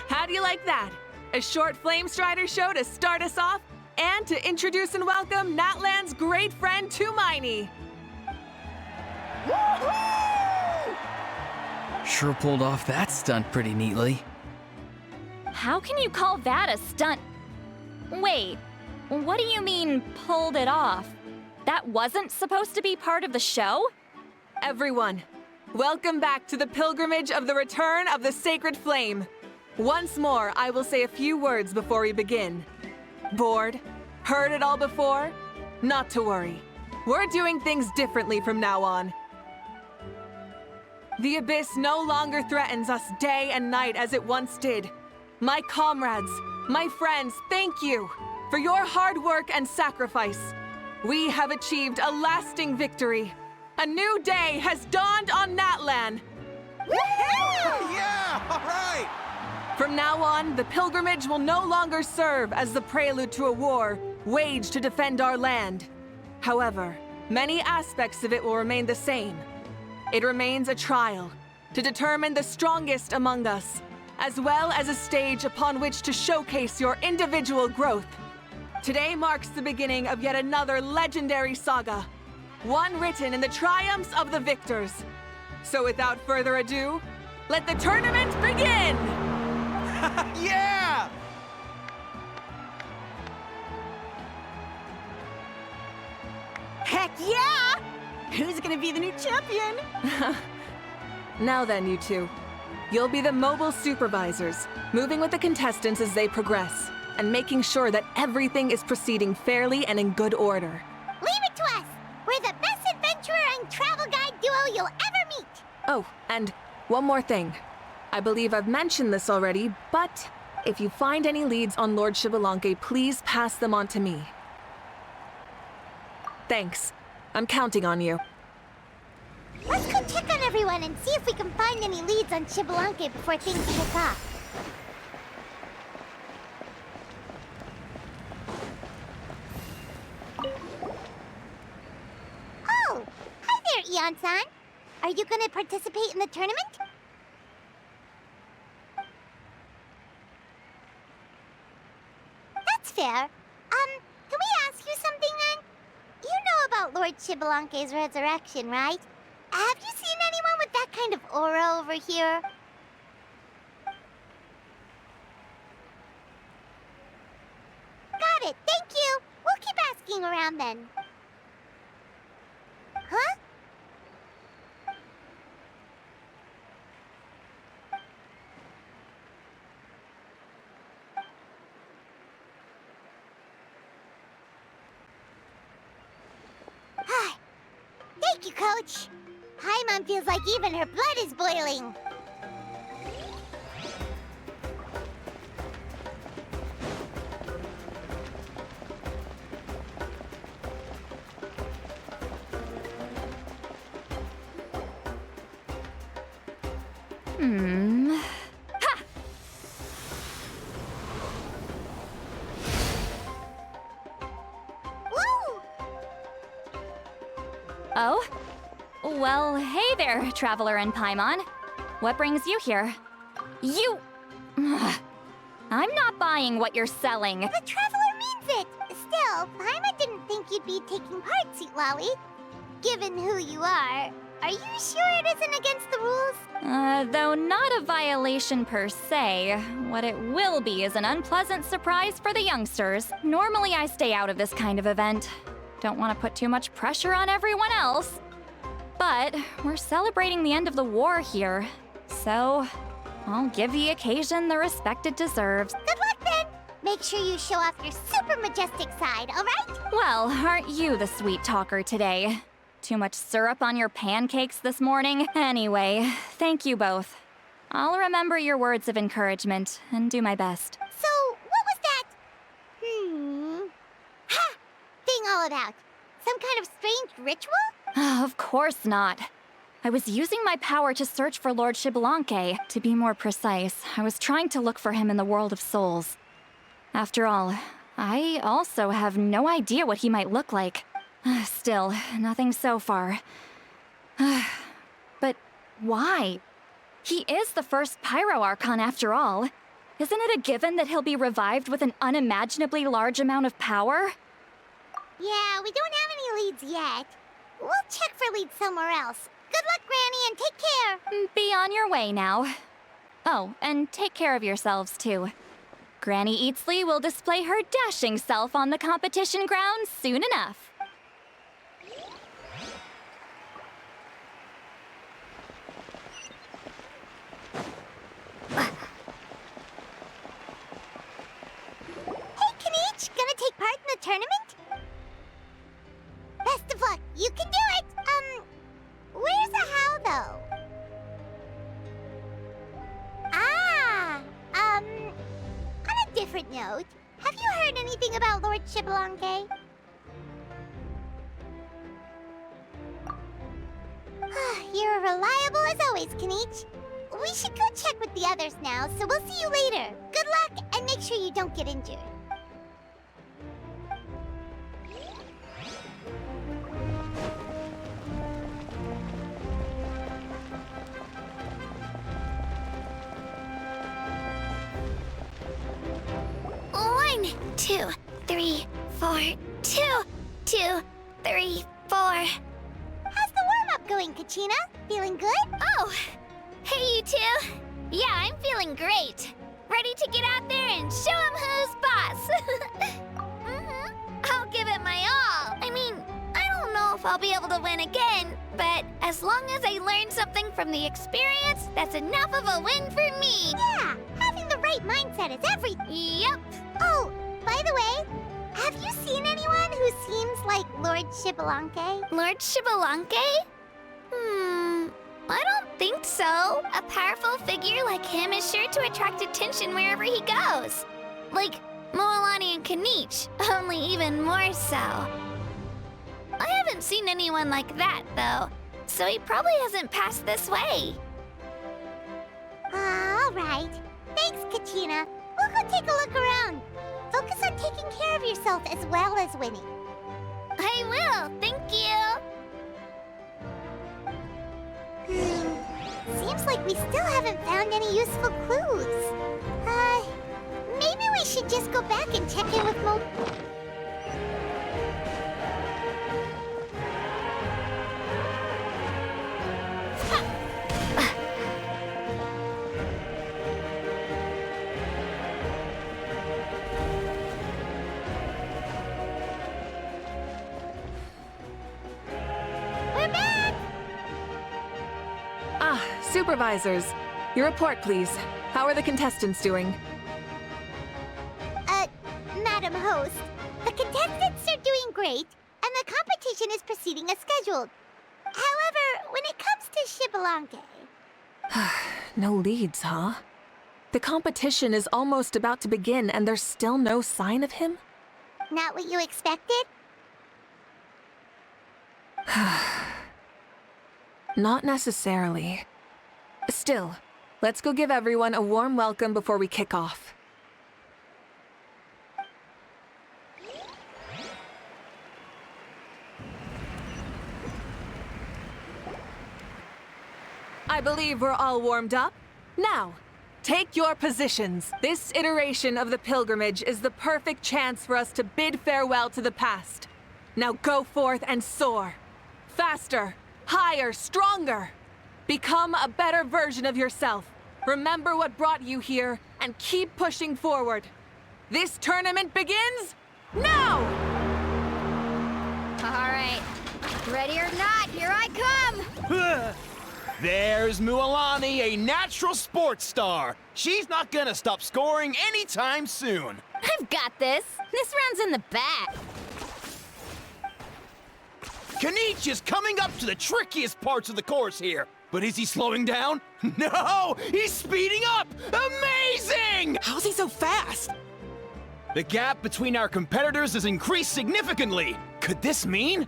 How do you like that? A short Flame Strider show to start us off, and to introduce and welcome Natlan's great friend, Tumaini. Sure pulled off that stunt pretty neatly. How can you call that a stunt? Wait, what do you mean, pulled it off? That wasn't supposed to be part of the show? Everyone, welcome back to the pilgrimage of the return of the sacred flame. Once more, I will say a few words before we begin. Bored? Heard it all before? Not to worry. We're doing things differently from now on. The abyss no longer threatens us day and night as it once did. My comrades, my friends, thank you for your hard work and sacrifice. We have achieved a lasting victory. A new day has dawned on Natlan. Yeah, all right! From now on, the pilgrimage will no longer serve as the prelude to a war waged to defend our land. However, many aspects of it will remain the same. It remains a trial to determine the strongest among us, as well as a stage upon which to showcase your individual growth. Today marks the beginning of yet another legendary saga, one written in the triumphs of the victors. So without further ado, let the tournament begin! Yeah! Heck yeah! Who's gonna be the new champion? Now then, you two. You'll be the mobile supervisors, moving with the contestants as they progress, and making sure that everything is proceeding fairly and in good order. Leave it to us! We're the best adventurer and travel guide duo you'll ever meet! Oh, and one more thing. I believe I've mentioned this already, but if you find any leads on Lord Xbalanque, please pass them on to me. Thanks. I'm counting on you. Let's go check on everyone and see if we can find any leads on Xbalanque before things kick off. Oh! Hi there, Eon-san! Are you gonna participate in the tournament? That's fair. Can we ask you something then? You know about Lord Xbalanque's resurrection, right? Have you seen anyone with that kind of aura over here? Got it, thank you! We'll keep asking hang around then. Huh? Thank you, Coach. Paimon feels like even her blood is boiling. Ha! Woo! Oh? Well, hey there, Traveler and Paimon. What brings you here? You... I'm not buying what you're selling. The Traveler means it! Still, Paimon didn't think you'd be taking part, Sweet Lolly. Given who you are you sure it isn't against the rules? Though not a violation per se, what it will be is an unpleasant surprise for the youngsters. Normally I stay out of this kind of event. Don't want to put too much pressure on everyone else. But we're celebrating the end of the war here, so I'll give the occasion the respect it deserves. Good luck then! Make sure you show off your super majestic side, alright? Well, aren't you the sweet talker today? Too much syrup on your pancakes this morning? Anyway, thank you both. I'll remember your words of encouragement and do my best. So, what was that? Ha! Thing all about? Some kind of strange ritual? Of course not. I was using my power to search for Lord Xbalanque. To be more precise, I was trying to look for him in the world of souls. After all, I also have no idea what he might look like. Still, nothing so far. But why? He is the first Pyro Archon after all. Isn't it a given that he'll be revived with an unimaginably large amount of power? Yeah, we don't have any leads yet. We'll check for leads somewhere else. Good luck, Granny, and take care! Be on your way now. Oh, and take care of yourselves, too. Granny Eatsley will display her dashing self on the competition grounds soon enough. Hey, Kanich! Gonna take part in the tournament? Best of luck! You can do it! Where's the how, though? On a different note, have you heard anything about Lord Xbalanque? You're reliable as always, Kanich. We should go check with the others now, so we'll see you later. Good luck, and make sure you don't get injured. One, 2, 3, 4, 2, 2, 3, 4. How's the warm-up going, Kachina? Feeling good? Oh, hey you two. Yeah, I'm feeling great. Ready to get out there and show 'em who's boss. I'll give it my all. I mean, I don't know if I'll be able to win again, but as long as I learn something from the experience, that's enough of a win for me. Yeah, having the right mindset is everything. Yep. Oh, by the way, have you seen anyone who seems like Lord Xbalanque? Lord Xbalanque? I don't think so. A powerful figure like him is sure to attract attention wherever he goes. Like Moalani and Kanich, only even more so. I haven't seen anyone like that, though, so he probably hasn't passed this way. All right. Thanks, Kachina. We'll go take a look around. Focus on taking care of yourself as well as winning. I will, thank you. Seems like we still haven't found any useful clues. Maybe we should just go back and check in with Mo... Supervisors, your report, please. How are the contestants doing? Madam Host, the contestants are doing great, and the competition is proceeding as scheduled. However, when it comes to Xbalanque... No leads, huh? The competition is almost about to begin, and there's still no sign of him? Not what you expected? Not necessarily. Still, let's go give everyone a warm welcome before we kick off. I believe we're all warmed up. Now, take your positions. This iteration of the pilgrimage is the perfect chance for us to bid farewell to the past. Now go forth and soar. Faster, higher, stronger. Become a better version of yourself. Remember what brought you here, and keep pushing forward. This tournament begins now! All right. Ready or not, here I come! There's Mualani, a natural sports star. She's not gonna stop scoring anytime soon. I've got this. This round's in the bag. Kenichi is coming up to the trickiest parts of the course here. But is he slowing down? No! He's speeding up! Amazing! How's he so fast? The gap between our competitors has increased significantly. Could this mean?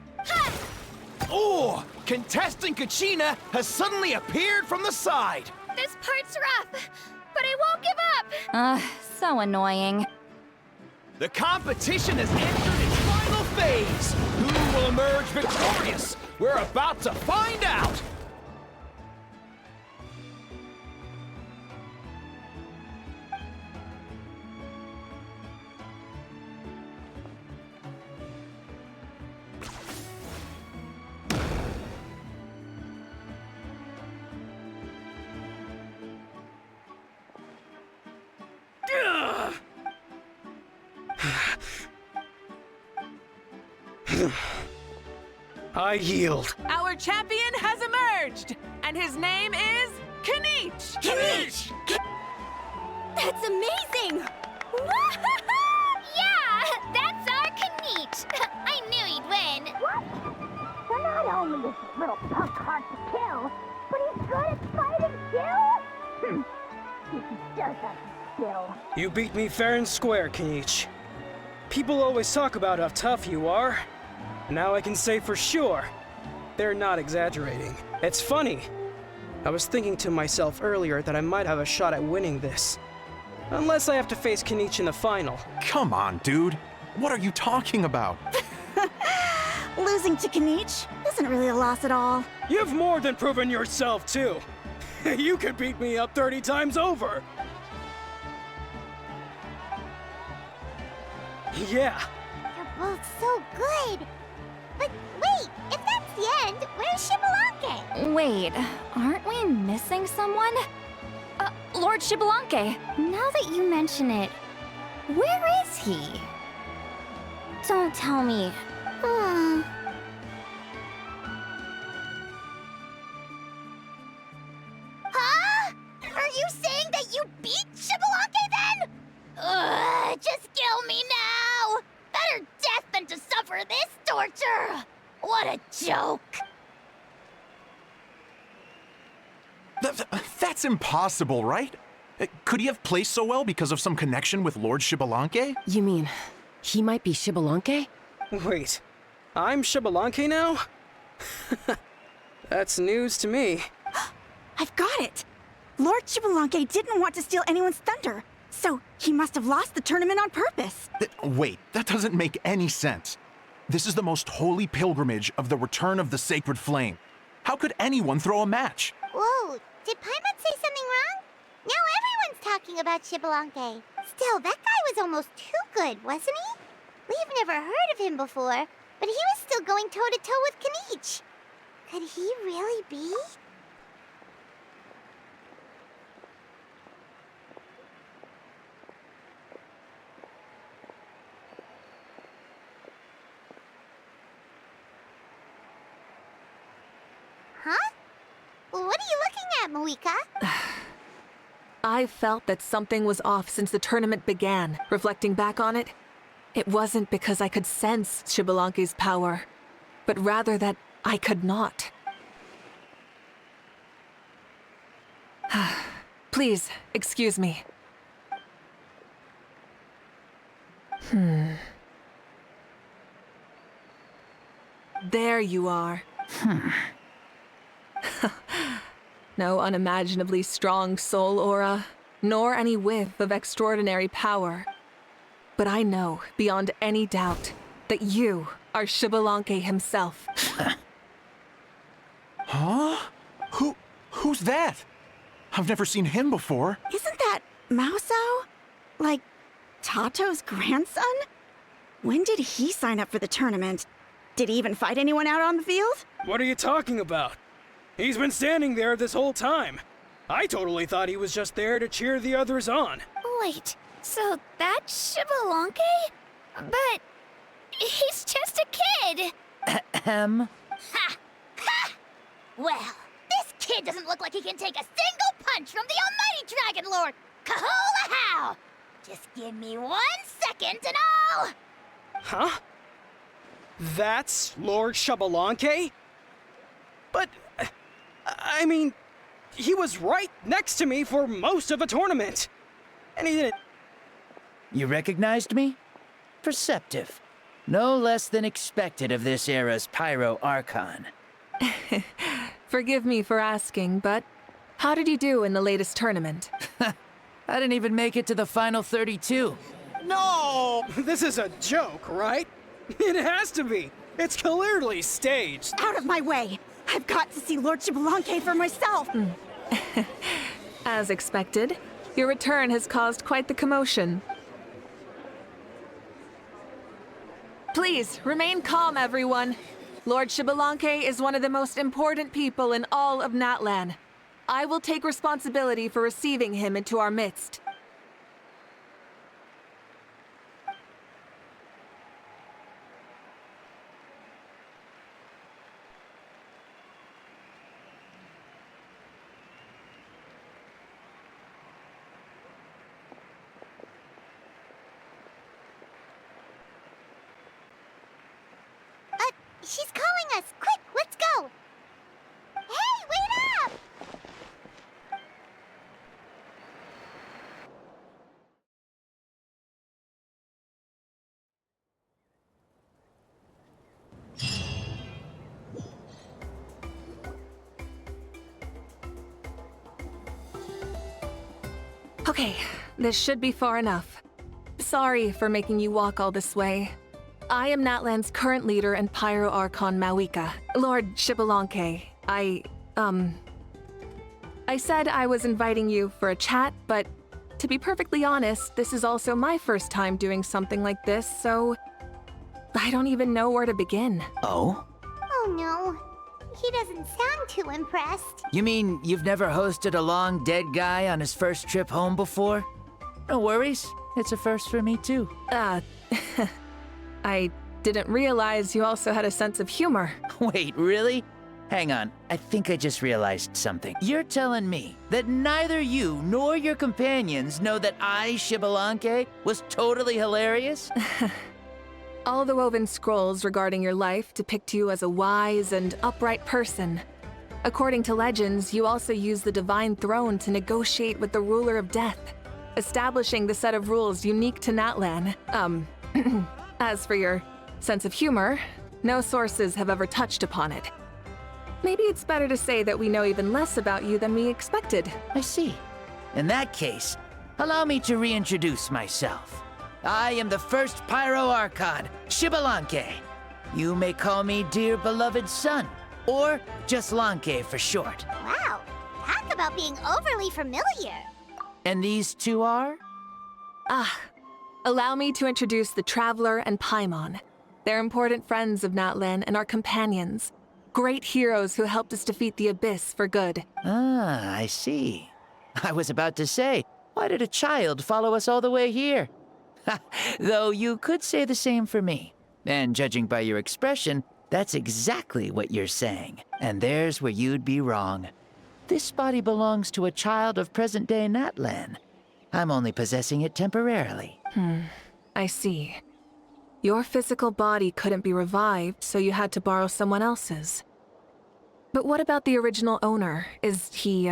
Oh! Contestant Kachina has suddenly appeared from the side. This part's rough, but I won't give up. So annoying. The competition has entered its final phase. Who will emerge victorious? We're about to find out. I yield. Our champion has emerged, and his name is Kenichi! Kenichi! That's amazing! Yeah, that's our Kenichi. I knew he'd win. What? So not only is this little punk hard to kill, but he's good at fighting too? He does have skill. You beat me fair and square, Kenichi. People always talk about how tough you are. Now I can say for sure, they're not exaggerating. It's funny. I was thinking to myself earlier that I might have a shot at winning this. Unless I have to face Kenichi in the final. Come on, dude. What are you talking about? Losing to Kenichi isn't really a loss at all. You've more than proven yourself, too. You could beat me up 30 times over. Yeah. You're both so good. But wait, if that's the end, where's Xbalanque? Wait, aren't we missing someone? Lord Xbalanque. Now that you mention it, where is he? Don't tell me. Huh? Are you saying that you beat Xbalanque then? Just kill me now! Better death than to suffer this torture! What a joke! That's impossible, right? Could he have placed so well because of some connection with Lord Xbalanque? You mean, he might be Xbalanque? Wait, I'm Xbalanque now? That's news to me. I've got it! Lord Xbalanque didn't want to steal anyone's thunder, so he must have lost the tournament on purpose. Wait, that doesn't make any sense. This is the most holy pilgrimage of the return of the sacred flame. How could anyone throw a match? Whoa, did Paimon say something wrong? Now everyone's talking about Xbalanque. Still, that guy was almost too good, wasn't he? We've never heard of him before, but he was still going toe-to-toe with Kenichi. Could he really be? Huh? What are you looking at, Mavuika? I felt that something was off since the tournament began. Reflecting back on it, it wasn't because I could sense Xbalanque's power, but rather that I could not. Please, excuse me. There you are. No unimaginably strong soul aura, nor any whiff of extraordinary power. But I know, beyond any doubt, that you are Xbalanque himself. Huh? Who's that? I've never seen him before. Isn't that Mauso? Like, Tato's grandson? When did he sign up for the tournament? Did he even fight anyone out on the field? What are you talking about? He's been standing there this whole time. I totally thought he was just there to cheer the others on. Wait, so that's Xbalanque? But he's just a kid. Ha! Ha! Well, this kid doesn't look like he can take a single punch from the almighty Dragon Lord! Kahula how! Just give me 1 second and I'll... Huh? That's Lord Xbalanque? But, I mean, he was right next to me for most of the tournament. And he didn't... You recognized me? Perceptive. No less than expected of this era's Pyro Archon. Forgive me for asking, but how did you do in the latest tournament? I didn't even make it to the final 32. No! This is a joke, right? It has to be. It's clearly staged. Out of my way! I've got to see Lord Xbalanque for myself! As expected, your return has caused quite the commotion. Please, remain calm, everyone. Lord Xbalanque is one of the most important people in all of Natlan. I will take responsibility for receiving him into our midst. She's calling us! Quick, let's go! Hey, wait up! Okay, this should be far enough. Sorry for making you walk all this way. I am Natlan's current leader and Pyro Archon Mavuika. Lord Xbalanque, I said I was inviting you for a chat, but to be perfectly honest, this is also my first time doing something like this, so I don't even know where to begin. Oh? Oh no, he doesn't sound too impressed. You mean you've never hosted a long dead guy on his first trip home before? No worries. It's a first for me, too. I didn't realize you also had a sense of humor. Wait, really? Hang on, I think I just realized something. You're telling me that neither you nor your companions know that I, Xbalanque, was totally hilarious? All the woven scrolls regarding your life depict you as a wise and upright person. According to legends, you also use the Divine Throne to negotiate with the Ruler of Death, establishing the set of rules unique to Natlan. As for your sense of humor, no sources have ever touched upon it. Maybe it's better to say that we know even less about you than we expected. I see. In that case, allow me to reintroduce myself. I am the first Pyro Archon, Xbalanque. You may call me dear beloved son, or just Lanque for short. Wow, talk about being overly familiar. And these two are? Allow me to introduce the Traveler and Paimon. They're important friends of Natlan and our companions. Great heroes who helped us defeat the Abyss for good. Ah, I see. I was about to say, why did a child follow us all the way here? Though you could say the same for me. And judging by your expression, that's exactly what you're saying. And there's where you'd be wrong. this body belongs to a child of present-day Natlan. I'm only possessing it temporarily. I see. Your physical body couldn't be revived, so you had to borrow someone else's. But what about the original owner? Is he,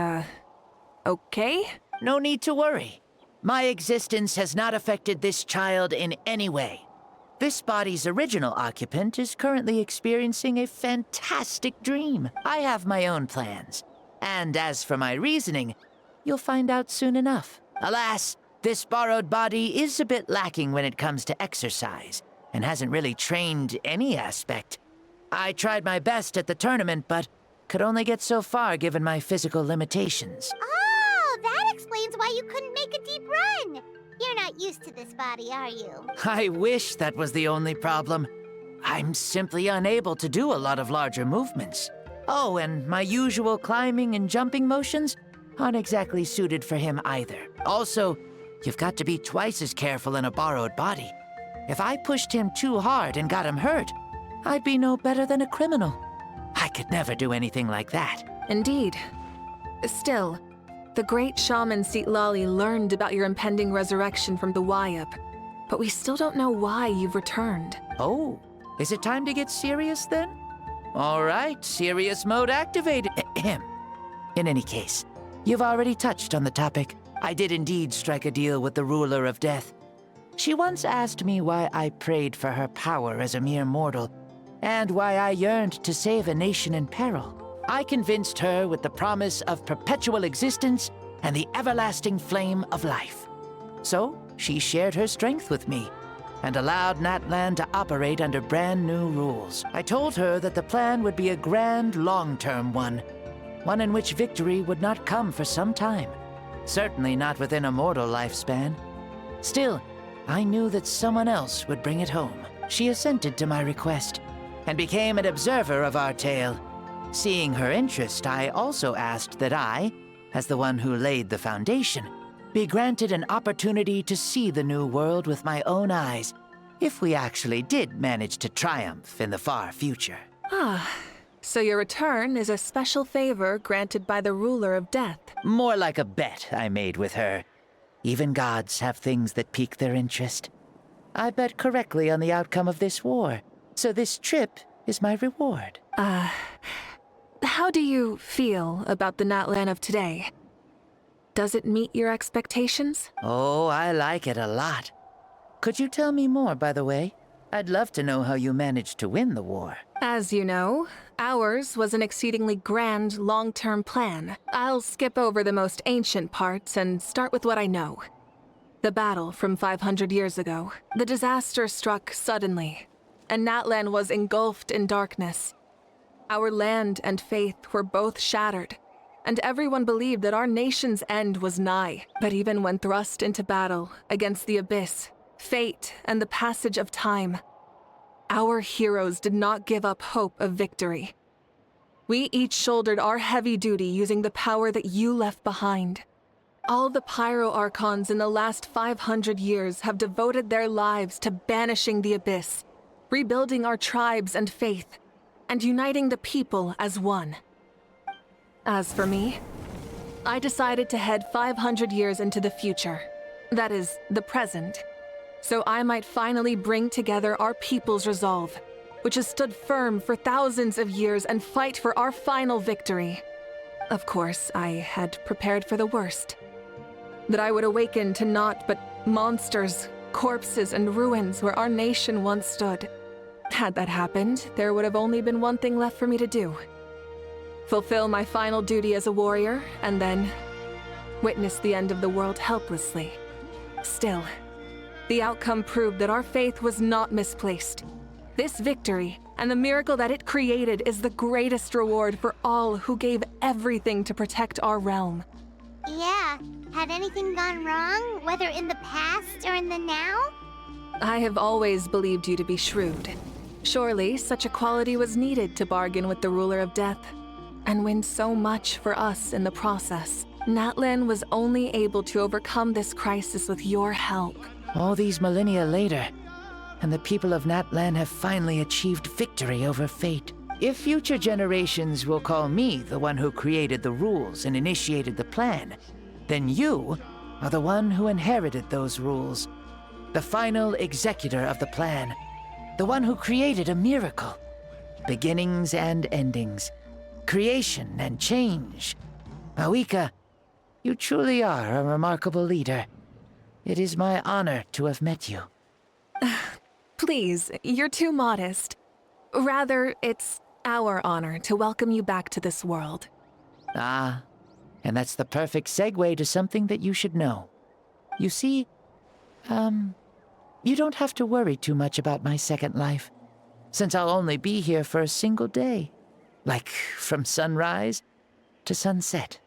okay? No need to worry. My existence has not affected this child in any way. This body's original occupant is currently experiencing a fantastic dream. I have my own plans. And as for my reasoning, you'll find out soon enough. Alas, this borrowed body is a bit lacking when it comes to exercise, and hasn't really trained any aspect. I tried my best at the tournament, but could only get so far given my physical limitations. Oh, that explains why you couldn't make a deep run. You're not used to this body, are you? I wish that was the only problem. I'm simply unable to do a lot of larger movements. Oh, and my usual climbing and jumping motions aren't exactly suited for him either. Also, you've got to be twice as careful in a borrowed body. If I pushed him too hard and got him hurt, I'd be no better than a criminal. I could never do anything like that. Indeed. Still, the great shaman Seatlali learned about your impending resurrection from the Wayup, but we still don't know why you've returned. Oh, is it time to get serious then? All right, serious mode activated. In any case, you've already touched on the topic. I did indeed strike a deal with the ruler of death. She once asked me why I prayed for her power as a mere mortal, and why I yearned to save a nation in peril. I convinced her with the promise of perpetual existence and the everlasting flame of life. So, she shared her strength with me, and allowed Natlan to operate under brand new rules. I told her that the plan would be a grand, long-term one in which victory would not come for some time. Certainly not within a mortal lifespan. Still, I knew that someone else would bring it home. She assented to my request, and became an observer of our tale. Seeing her interest, I also asked that I, as the one who laid the foundation, be granted an opportunity to see the new world with my own eyes, if we actually did manage to triumph in the far future. So your return is a special favor granted by the ruler of death. More like a bet I made with her. Even gods have things that pique their interest. I bet correctly on the outcome of this war, so this trip is my reward. How do you feel about the Natlan of today? Does it meet your expectations? Oh, I like it a lot. Could you tell me more, by the way? I'd love to know how you managed to win the war. As you know, ours was an exceedingly grand, long-term plan. I'll skip over the most ancient parts and start with what I know. The battle from 500 years ago. The disaster struck suddenly, and Natlan was engulfed in darkness. Our land and faith were both shattered, and everyone believed that our nation's end was nigh. But even when thrust into battle against the abyss, fate, and the passage of time, our heroes did not give up hope of victory. We each shouldered our heavy duty using the power that you left behind. All the Pyro Archons in the last 500 years have devoted their lives to banishing the abyss, rebuilding our tribes and faith, and uniting the people as one. As for me, I decided to head 500 years into the future. That is, the present. So I might finally bring together our people's resolve, which has stood firm for thousands of years, and fight for our final victory. Of course, I had prepared for the worst. That I would awaken to naught but monsters, corpses, and ruins where our nation once stood. Had that happened, there would have only been one thing left for me to do. Fulfill my final duty as a warrior, and then witness the end of the world helplessly. Still, the outcome proved that our faith was not misplaced. This victory, and the miracle that it created, is the greatest reward for all who gave everything to protect our realm. Yeah, had anything gone wrong, whether in the past or in the now? I have always believed you to be shrewd. Surely, such a quality was needed to bargain with the ruler of death, and win so much for us in the process. Natlan was only able to overcome this crisis with your help. All these millennia later, and the people of Natlan have finally achieved victory over fate. If future generations will call me the one who created the rules and initiated the plan, then you are the one who inherited those rules. The final executor of the plan. The one who created a miracle. Beginnings and endings. Creation and change. Mavuika, you truly are a remarkable leader. It is my honor to have met you. Please, you're too modest. Rather, it's our honor to welcome you back to this world. Ah, and that's the perfect segue to something that you should know. You see, you don't have to worry too much about my second life, since I'll only be here for a single day. Like, from sunrise to sunset.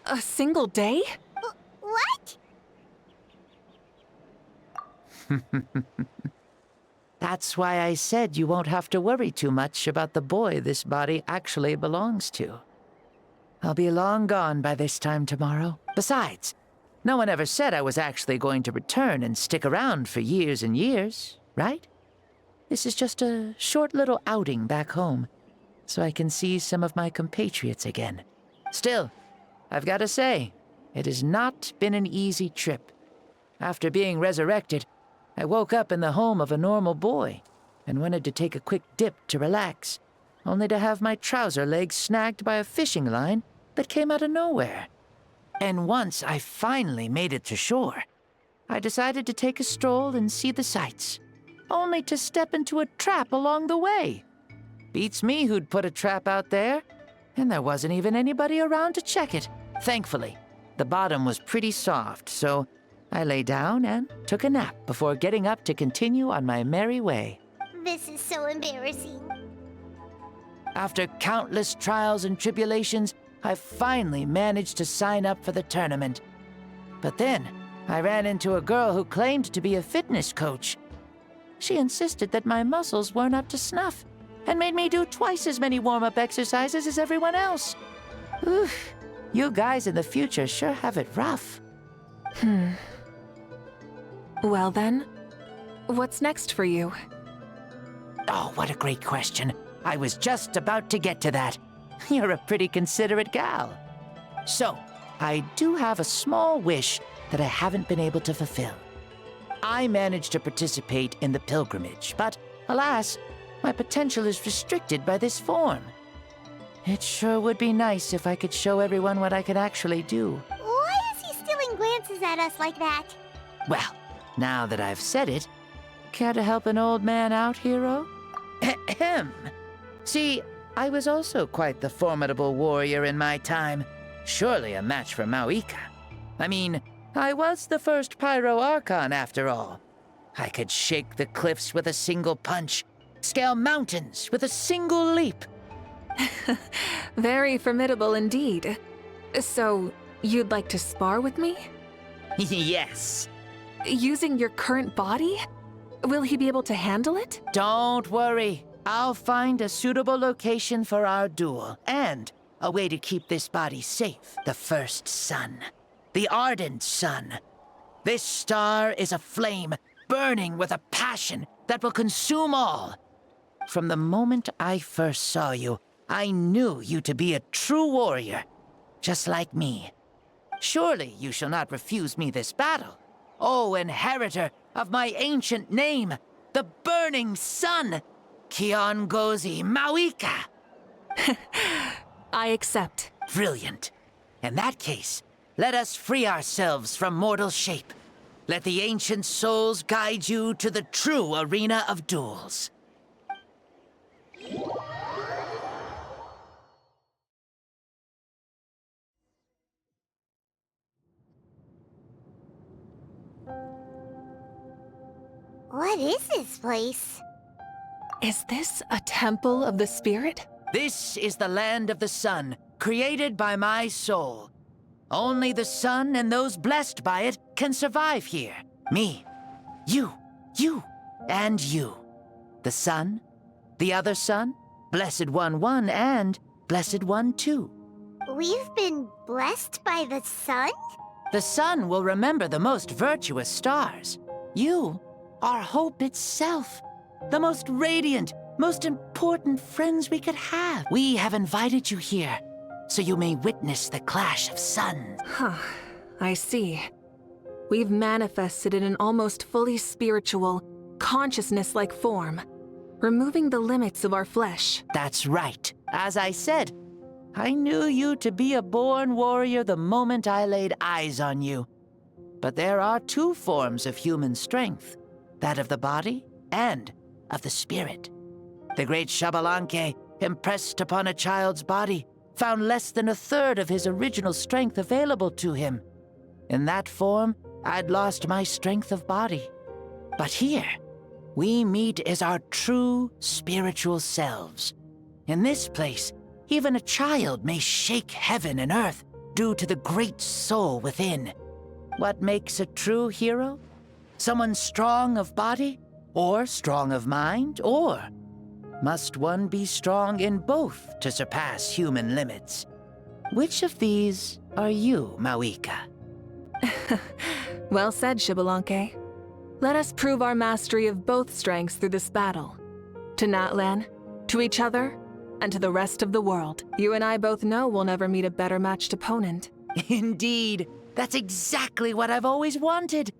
A single day? What? That's why I said you won't have to worry too much about the boy this body actually belongs to. I'll be long gone by this time tomorrow. Besides, no one ever said I was actually going to return and stick around for years and years, right? This is just a short little outing back home, so I can see some of my compatriots again. Still, I've got to say, it has not been an easy trip. After being resurrected, I woke up in the home of a normal boy and wanted to take a quick dip to relax, only to have my trouser legs snagged by a fishing line that came out of nowhere. And once I finally made it to shore, I decided to take a stroll and see the sights, only to step into a trap along the way. Beats me who'd put a trap out there, and there wasn't even anybody around to check it. Thankfully, the bottom was pretty soft, so I lay down and took a nap before getting up to continue on my merry way. This is so embarrassing. After countless trials and tribulations, I finally managed to sign up for the tournament. But then, I ran into a girl who claimed to be a fitness coach. She insisted that my muscles weren't up to snuff, and made me do twice as many warm-up exercises as everyone else. Oof, you guys in the future sure have it rough. Well then, what's next for you? Oh, what a great question. I was just about to get to that. You're a pretty considerate gal. So, I do have a small wish that I haven't been able to fulfill. I managed to participate in the pilgrimage, but alas, my potential is restricted by this form. It sure would be nice if I could show everyone what I could actually do. Why is he stealing glances at us like that? Well, now that I've said it, care to help an old man out, hero? Ahem. See, I was also quite the formidable warrior in my time. Surely a match for Mavuika. I mean, I was the first Pyro Archon after all. I could shake the cliffs with a single punch, scale mountains with a single leap. Very formidable indeed. So, you'd like to spar with me? Yes. Using your current body? Will he be able to handle it? Don't worry. I'll find a suitable location for our duel, and a way to keep this body safe. The first sun. The ardent sun. This star is a flame, burning with a passion that will consume all. From the moment I first saw you, I knew you to be a true warrior, just like me. Surely you shall not refuse me this battle. O inheritor of my ancient name, the burning sun, Kiongozi Mavuika. I accept. Brilliant. In that case, let us free ourselves from mortal shape. Let the ancient souls guide you to the true arena of duels. What is this place? Is this a temple of the spirit? This is the land of the sun, created by my soul. Only the sun and those blessed by it can survive here. Me, you, and you. The sun, the other sun, Blessed One 1, and Blessed One 2. We've been blessed by the sun? The sun will remember the most virtuous stars. You are hope itself, the most radiant, most important friends we could have. We have invited you here, so you may witness the clash of suns. Huh, I see. We've manifested in an almost fully spiritual, consciousness-like form, removing the limits of our flesh. That's right. As I said, I knew you to be a born warrior the moment I laid eyes on you. But there are two forms of human strength, that of the body and of the spirit. The great Xbalanque, impressed upon a child's body, found less than a third of his original strength available to him. In that form, I'd lost my strength of body. But here, we meet as our true spiritual selves. In this place, even a child may shake heaven and earth due to the great soul within. What makes a true hero? Someone strong of body, or strong of mind, or must one be strong in both to surpass human limits? Which of these are you, Mavuika? Well said, Xbalanque. Let us prove our mastery of both strengths through this battle. To Natlan, to each other, and to the rest of the world. You and I both know we'll never meet a better matched opponent. Indeed. That's exactly what I've always wanted.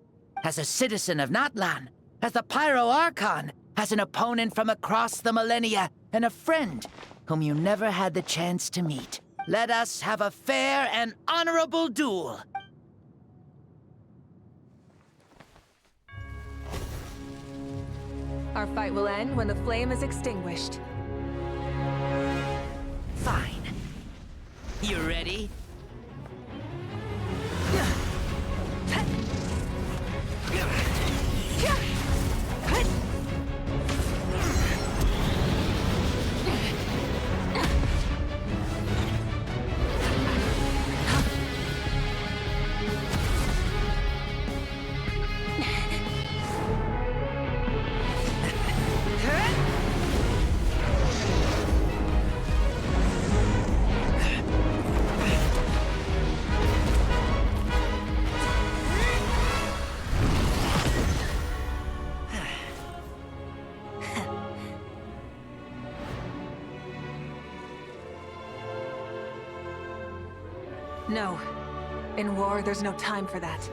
As a citizen of Natlan, as the Pyro Archon, as an opponent from across the millennia, and a friend whom you never had the chance to meet. Let us have a fair and honorable duel. Our fight will end when the flame is extinguished. Fine. You ready? No. In war, there's no time for that.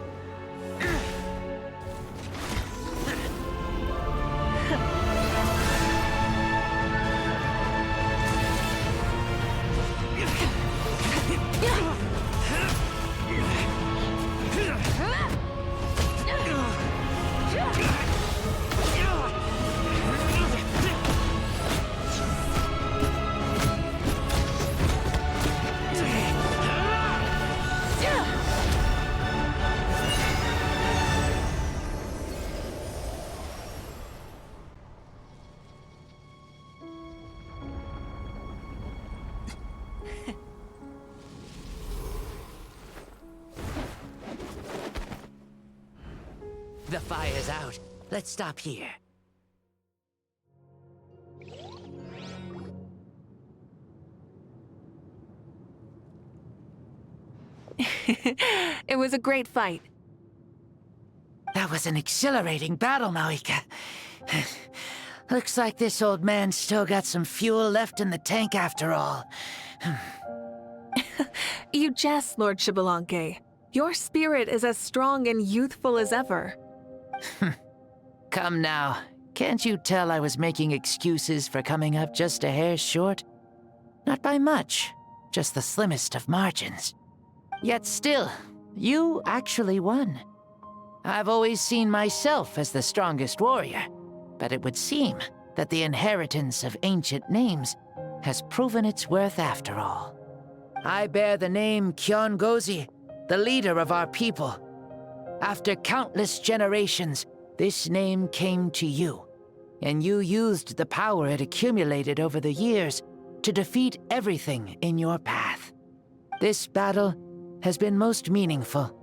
The fire's out. Let's stop here. It was a great fight. That was an exhilarating battle, Mavuika. Looks like this old man's still got some fuel left in the tank after all. You jest, Lord Xbalanque. Your spirit is as strong and youthful as ever. Come now. Can't you tell I was making excuses for coming up just a hair short? Not by much, just the slimmest of margins. Yet still, you actually won. I've always seen myself as the strongest warrior, but it would seem that the inheritance of ancient names has proven its worth after all. I bear the name Kyongozi, the leader of our people. After countless generations, this name came to you, and you used the power it accumulated over the years to defeat everything in your path. This battle has been most meaningful.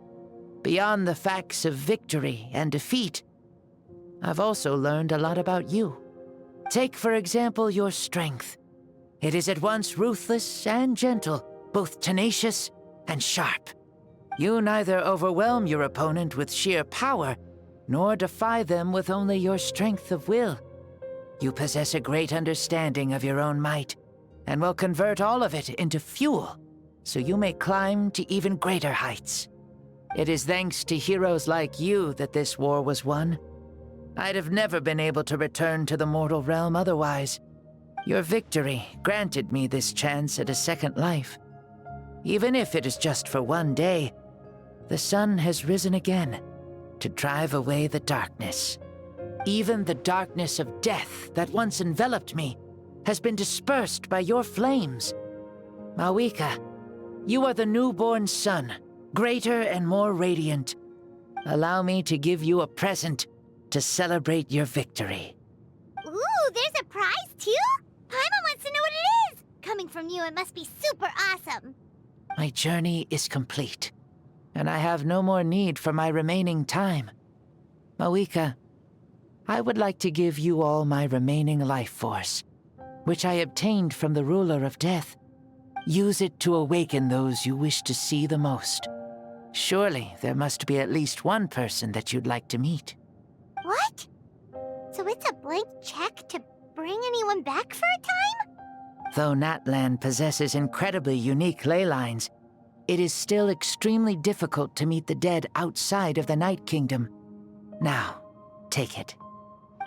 Beyond the facts of victory and defeat, I've also learned a lot about you. Take, for example, your strength. It is at once ruthless and gentle, both tenacious and sharp. You neither overwhelm your opponent with sheer power, nor defy them with only your strength of will. You possess a great understanding of your own might, and will convert all of it into fuel, so you may climb to even greater heights. It is thanks to heroes like you that this war was won. I'd have never been able to return to the mortal realm otherwise. Your victory granted me this chance at a second life. Even if it is just for one day, the sun has risen again to drive away the darkness. Even the darkness of death that once enveloped me has been dispersed by your flames. Mavuika, you are the newborn sun, greater and more radiant. Allow me to give you a present to celebrate your victory. Ooh, there's a prize too? Paimon wants to know what it is! Coming from you, it must be super awesome. My journey is complete, and I have no more need for my remaining time. Mavuika, I would like to give you all my remaining life force, which I obtained from the ruler of death. Use it to awaken those you wish to see the most. Surely there must be at least one person that you'd like to meet. What? So it's a blank check to bring anyone back for a time? Though Natlan possesses incredibly unique ley lines, it is still extremely difficult to meet the dead outside of the Night Kingdom. Now, take it.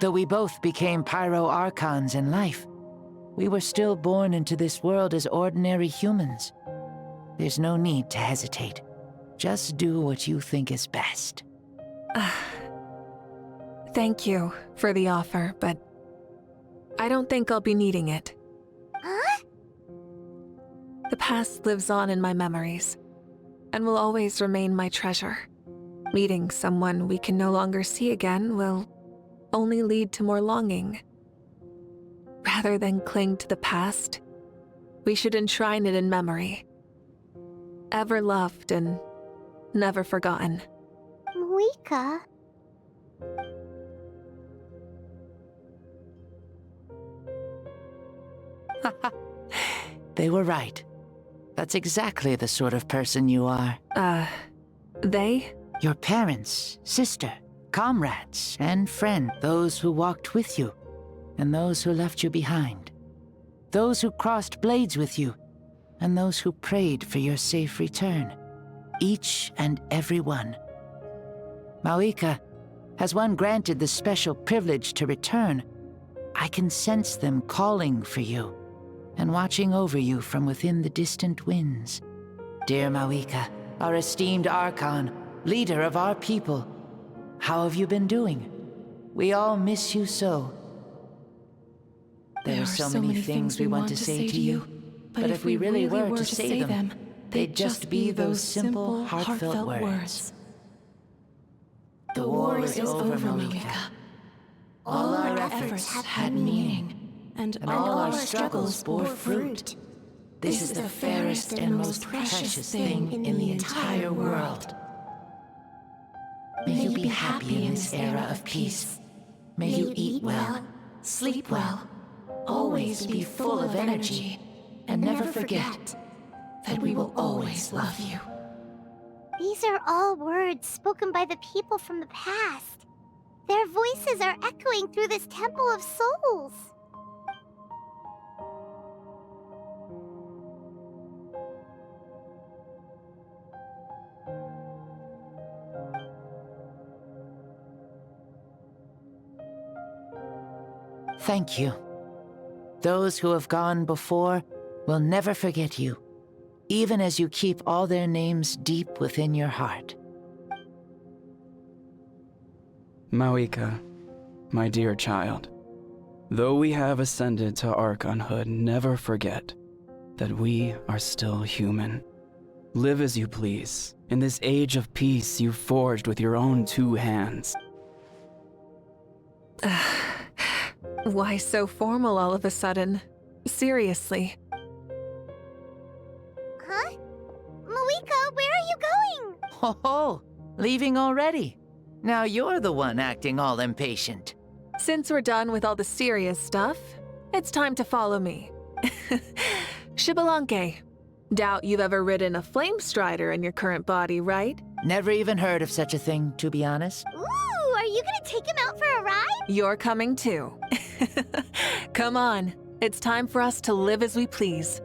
Though we both became Pyro Archons in life, we were still born into this world as ordinary humans. There's no need to hesitate. Just do what you think is best. Thank you for the offer, but I don't think I'll be needing it. Huh? The past lives on in my memories, and will always remain my treasure. Meeting someone we can no longer see again will only lead to more longing. Rather than cling to the past, we should enshrine it in memory. Ever loved and never forgotten. Mavuika? They were right. That's exactly the sort of person you are. They? Your parents, sister, comrades, and friend. Those who walked with you, and those who left you behind. Those who crossed blades with you, and those who prayed for your safe return. Each and every one. Mavuika, has one granted the special privilege to return, I can sense them calling for you, and watching over you from within the distant winds. Dear Mavuika, our esteemed Archon, leader of our people, how have you been doing? We all miss you so. There are so many things we want to say to you, but if we really were to say them, they'd just be those simple, heartfelt words. The war is over, Mavuika. All our efforts had meaning, and all our struggles bore fruit. This is the fairest and most precious thing in the entire world. May you be happy in this era of peace. May you eat well, sleep well, always be full of energy, and never forget that we will always love you. These are all words spoken by the people from the past. Their voices are echoing through this Temple of Souls. Thank you. Those who have gone before will never forget you, even as you keep all their names deep within your heart. Mavuika, my dear child, though we have ascended to Archonhood, never forget that we are still human. Live as you please, in this age of peace you forged with your own 2 hands. Why so formal all of a sudden? Seriously. Huh? Mavuika, where are you going? Ho-ho! Leaving already? Now you're the one acting all impatient. Since we're done with all the serious stuff, it's time to follow me. Xbalanque. Doubt you've ever ridden a flame strider in your current body, right? Never even heard of such a thing, to be honest. Ooh, are you gonna take him out for a ride? You're coming too. Come on. It's time for us to live as we please.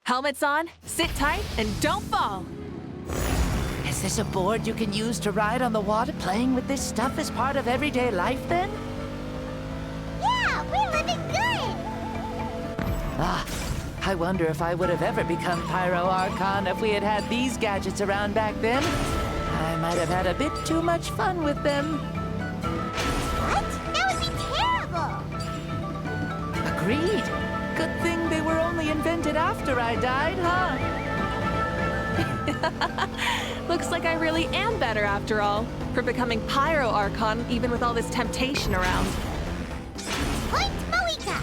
Helmets on, sit tight, and don't fall. Is this a board you can use to ride on the water? Playing with this stuff is part of everyday life, then? Yeah, we're living good! Ah, I wonder if I would have ever become Pyro Archon if we had had these gadgets around back then. I might have had a bit too much fun with them. What? That would be terrible! Agreed. Good thing they were only invented after I died, huh? Looks like I really am better after all, for becoming Pyro Archon even with all this temptation around. Point Mavuika!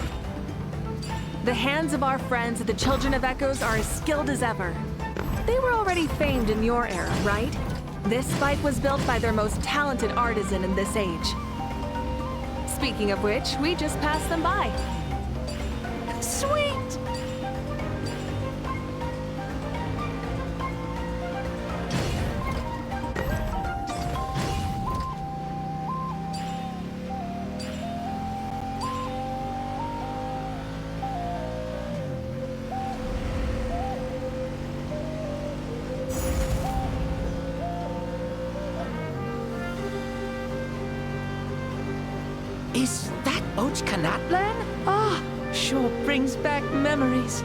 The hands of our friends at the Children of Echoes are as skilled as ever. They were already famed in your era, right? This fight was built by their most talented artisan in this age. Speaking of which, we just passed them by. Sweet! Is that Ochkanatlan? Ah, sure brings back memories.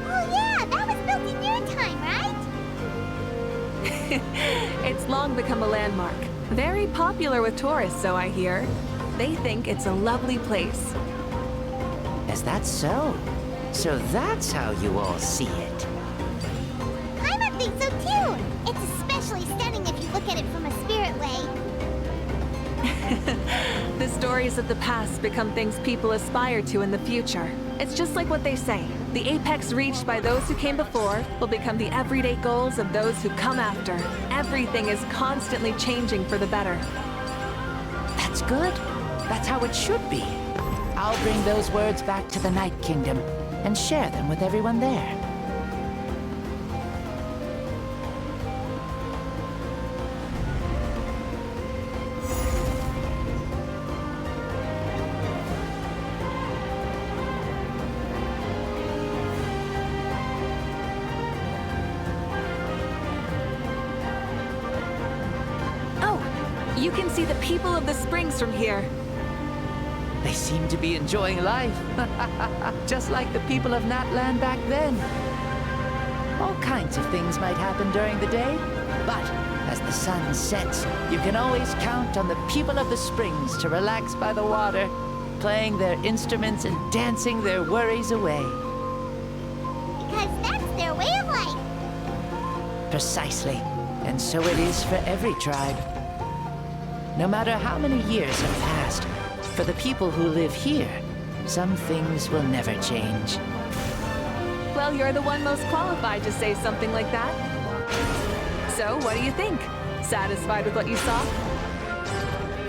Oh yeah, that was built in your time, right? It's long become a landmark. Very popular with tourists, so I hear. They think it's a lovely place. Is that so? So that's how you all see it. Paimon thinks so too! It's especially stunning if you look at it from a spirit way. The stories of the past become things people aspire to in the future. It's just like what they say. The apex reached by those who came before will become the everyday goals of those who come after. Everything is constantly changing for the better. That's good. That's how it should be. I'll bring those words back to the Night Kingdom and share them with everyone there. You can see the people of the springs from here. They seem to be enjoying life. Just like the people of Natland back then. All kinds of things might happen during the day, but as the sun sets, you can always count on the people of the springs to relax by the water, playing their instruments and dancing their worries away. Because that's their way of life. Precisely. And so it is for every tribe. No matter how many years have passed, for the people who live here, some things will never change. Well, you're the one most qualified to say something like that. So, what do you think? Satisfied with what you saw?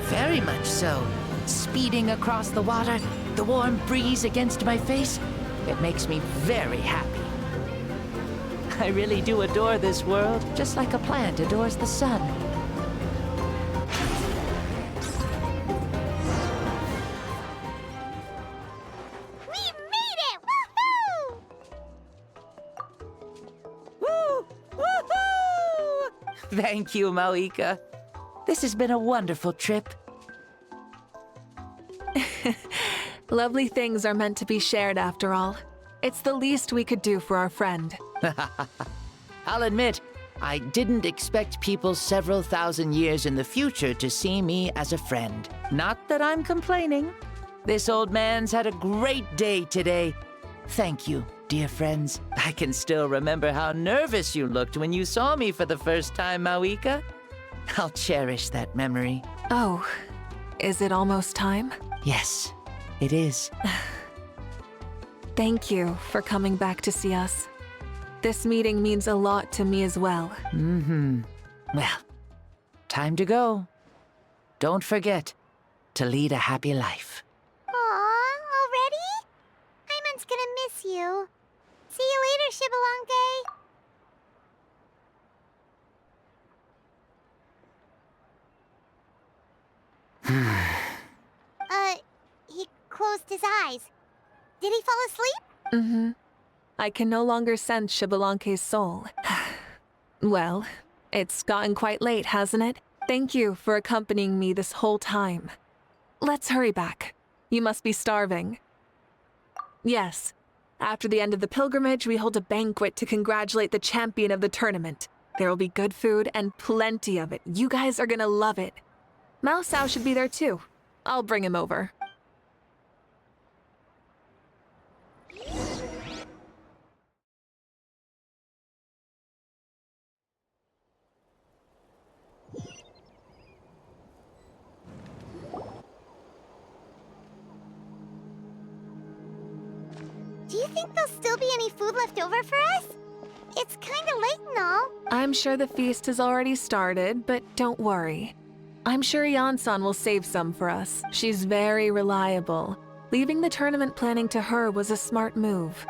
Very much so. Speeding across the water, the warm breeze against my face, it makes me very happy. I really do adore this world, just like a plant adores the sun. Thank you, Mavuika. This has been a wonderful trip. Lovely things are meant to be shared after all. It's the least we could do for our friend. I'll admit, I didn't expect people several thousand years in the future to see me as a friend. Not that I'm complaining. This old man's had a great day today. Thank you, dear friends. I can still remember how nervous you looked when you saw me for the first time, Mavuika. I'll cherish that memory. Oh, is it almost time? Yes, it is. Thank you for coming back to see us. This meeting means a lot to me as well. Well, time to go. Don't forget to lead a happy life. Aw, already? Paimon's gonna miss you. Shibalanke? He closed his eyes. Did he fall asleep? Mm-hmm. I can no longer sense Shibalanke's soul. Well, it's gotten quite late, hasn't it? Thank you for accompanying me this whole time. Let's hurry back. You must be starving. Yes. After the end of the pilgrimage, we hold a banquet to congratulate the champion of the tournament. There will be good food and plenty of it. You guys are gonna love it. Mao Sao should be there too. I'll bring him over. Do you think there'll still be any food left over for us? It's kinda late and all. I'm sure the feast has already started, but don't worry. I'm sure Yan-san will save some for us. She's very reliable. Leaving the tournament planning to her was a smart move.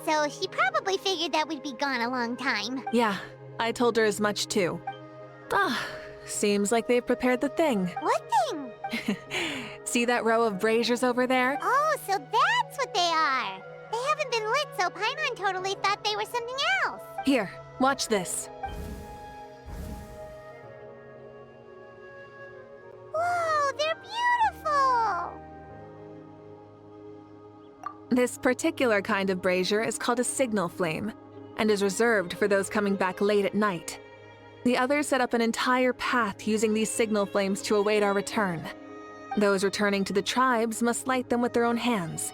So she probably figured that we'd be gone a long time. Yeah, I told her as much too. Seems like they've prepared the thing. What thing? See that row of braziers over there? Oh, so that's what they are. They haven't been lit, so Paimon totally thought they were something else. Here, watch this. Whoa, they're beautiful! This particular kind of brazier is called a signal flame, and is reserved for those coming back late at night. The others set up an entire path using these signal flames to await our return. Those returning to the tribes must light them with their own hands.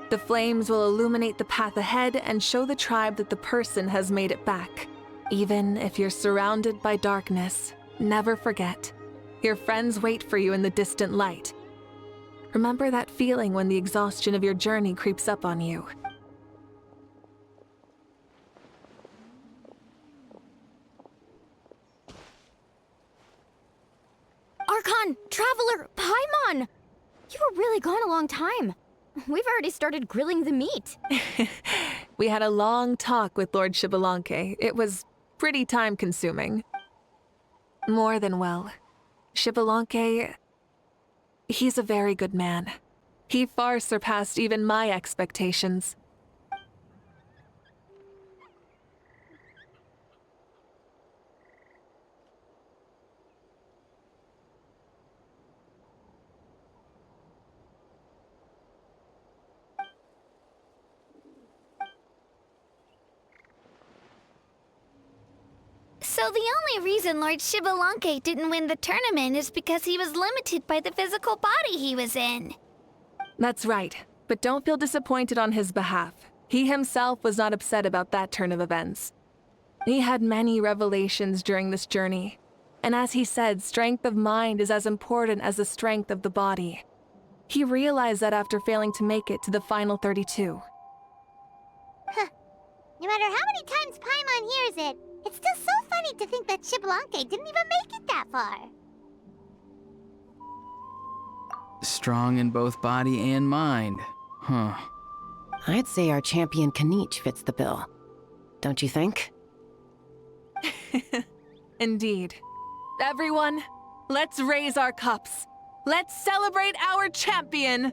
The flames will illuminate the path ahead and show the tribe that the person has made it back. Even if you're surrounded by darkness, never forget. Your friends wait for you in the distant light. Remember that feeling when the exhaustion of your journey creeps up on you. Archon! Traveler! Paimon! You were really gone a long time. We've already started grilling the meat. We had a long talk with Lord Shibalanke. It was pretty time-consuming. More than well. Shibalanke, he's a very good man. He far surpassed even my expectations. So the only reason Lord Shibalanke didn't win the tournament is because he was limited by the physical body he was in. That's right, but don't feel disappointed on his behalf. He himself was not upset about that turn of events. He had many revelations during this journey, and as he said, strength of mind is as important as the strength of the body. He realized that after failing to make it to the final 32. No matter how many times Paimon hears it, it's still so funny to think that Shibalanke didn't even make it that far. Strong in both body and mind. Huh. I'd say our champion Kanich fits the bill. Don't you think? Indeed. Everyone, let's raise our cups. Let's celebrate our champion!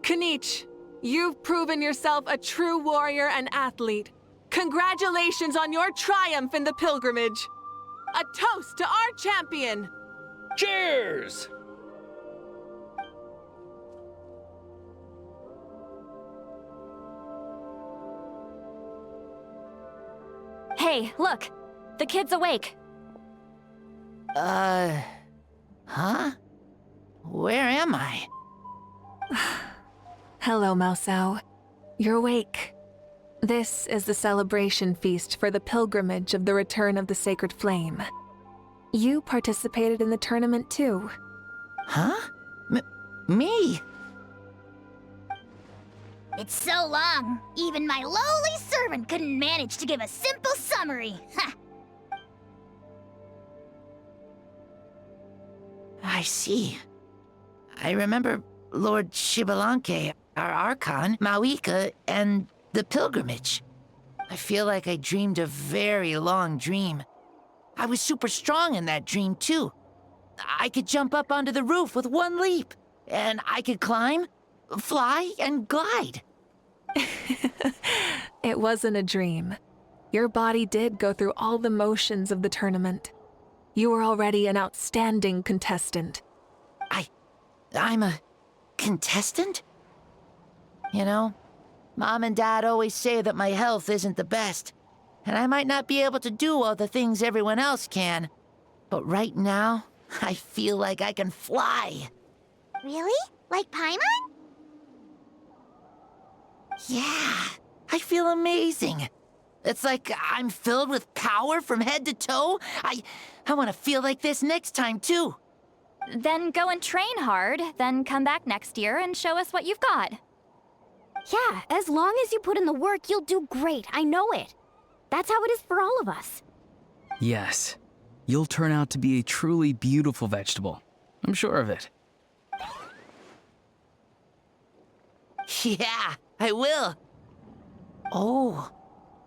Kanich, you've proven yourself a true warrior and athlete. Congratulations on your triumph in the pilgrimage. A toast to our champion! Cheers! Hey, look! The kid's awake. Huh? Where am I? Hello, Mao Sao. You're awake. This is the celebration feast for the pilgrimage of the return of the sacred flame. You participated in the tournament too. Huh? Me? It's so long, even my lowly servant couldn't manage to give a simple summary. Ha! I see. I remember Lord Shibalanke, our Archon, Mavuika, and the pilgrimage. I feel like I dreamed a very long dream. I was super strong in that dream, too. I could jump up onto the roof with one leap, and I could climb, fly, and glide. It wasn't a dream. Your body did go through all the motions of the tournament. You were already an outstanding contestant. I'm a contestant? You know, Mom and Dad always say that my health isn't the best, and I might not be able to do all the things everyone else can. But right now, I feel like I can fly. Really? Like Paimon? Yeah, I feel amazing. It's like I'm filled with power from head to toe. I want to feel like this next time, too. Then go and train hard, then come back next year and show us what you've got. Yeah, as long as you put in the work, you'll do great. I know it. That's how it is for all of us. Yes. You'll turn out to be a truly beautiful vegetable. I'm sure of it. Yeah, I will. Oh,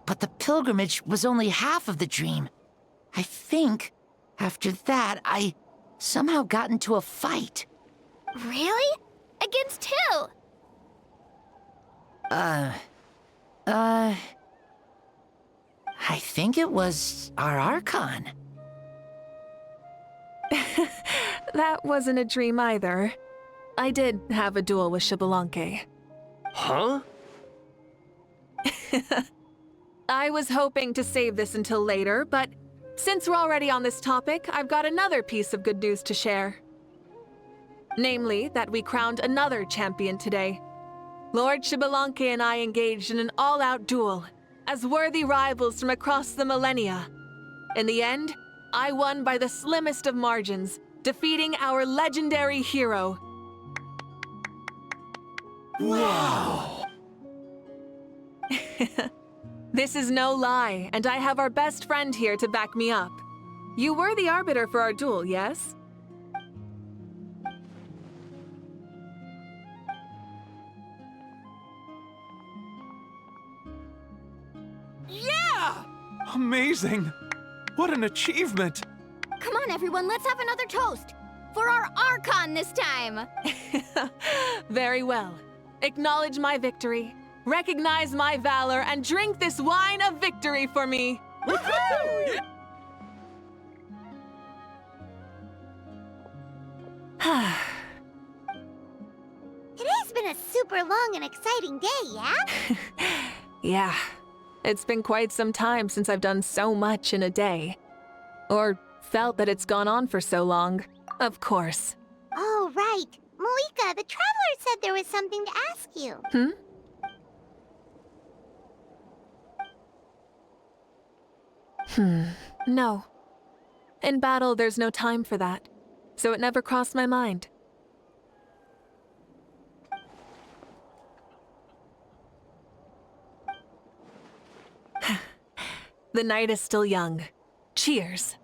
but the pilgrimage was only half of the dream. I think, after that, I somehow got into a fight. Really? Against who? I think it was our Archon. That wasn't a dream either. I did have a duel with Xbalanque. Huh? I was hoping to save this until later, but since we're already on this topic, I've got another piece of good news to share. Namely, that we crowned another champion today. Lord Xbalanque and I engaged in an all-out duel, as worthy rivals from across the millennia. In the end, I won by the slimmest of margins, defeating our legendary hero. Wow! This is no lie, and I have our best friend here to back me up. You were the arbiter for our duel, yes? Yeah! Amazing! What an achievement! Come on, everyone, let's have another toast. For our Archon this time. Very well. Acknowledge my victory, recognize my valor, and drink this wine of victory for me. It has been a super long and exciting day, yeah? Yeah, it's been quite some time since I've done so much in a day. Or felt that it's gone on for so long. Of course. Oh, right. Mavuika, the Traveler said there was something to ask you. No. In battle, there's no time for that, so it never crossed my mind. The night is still young. Cheers.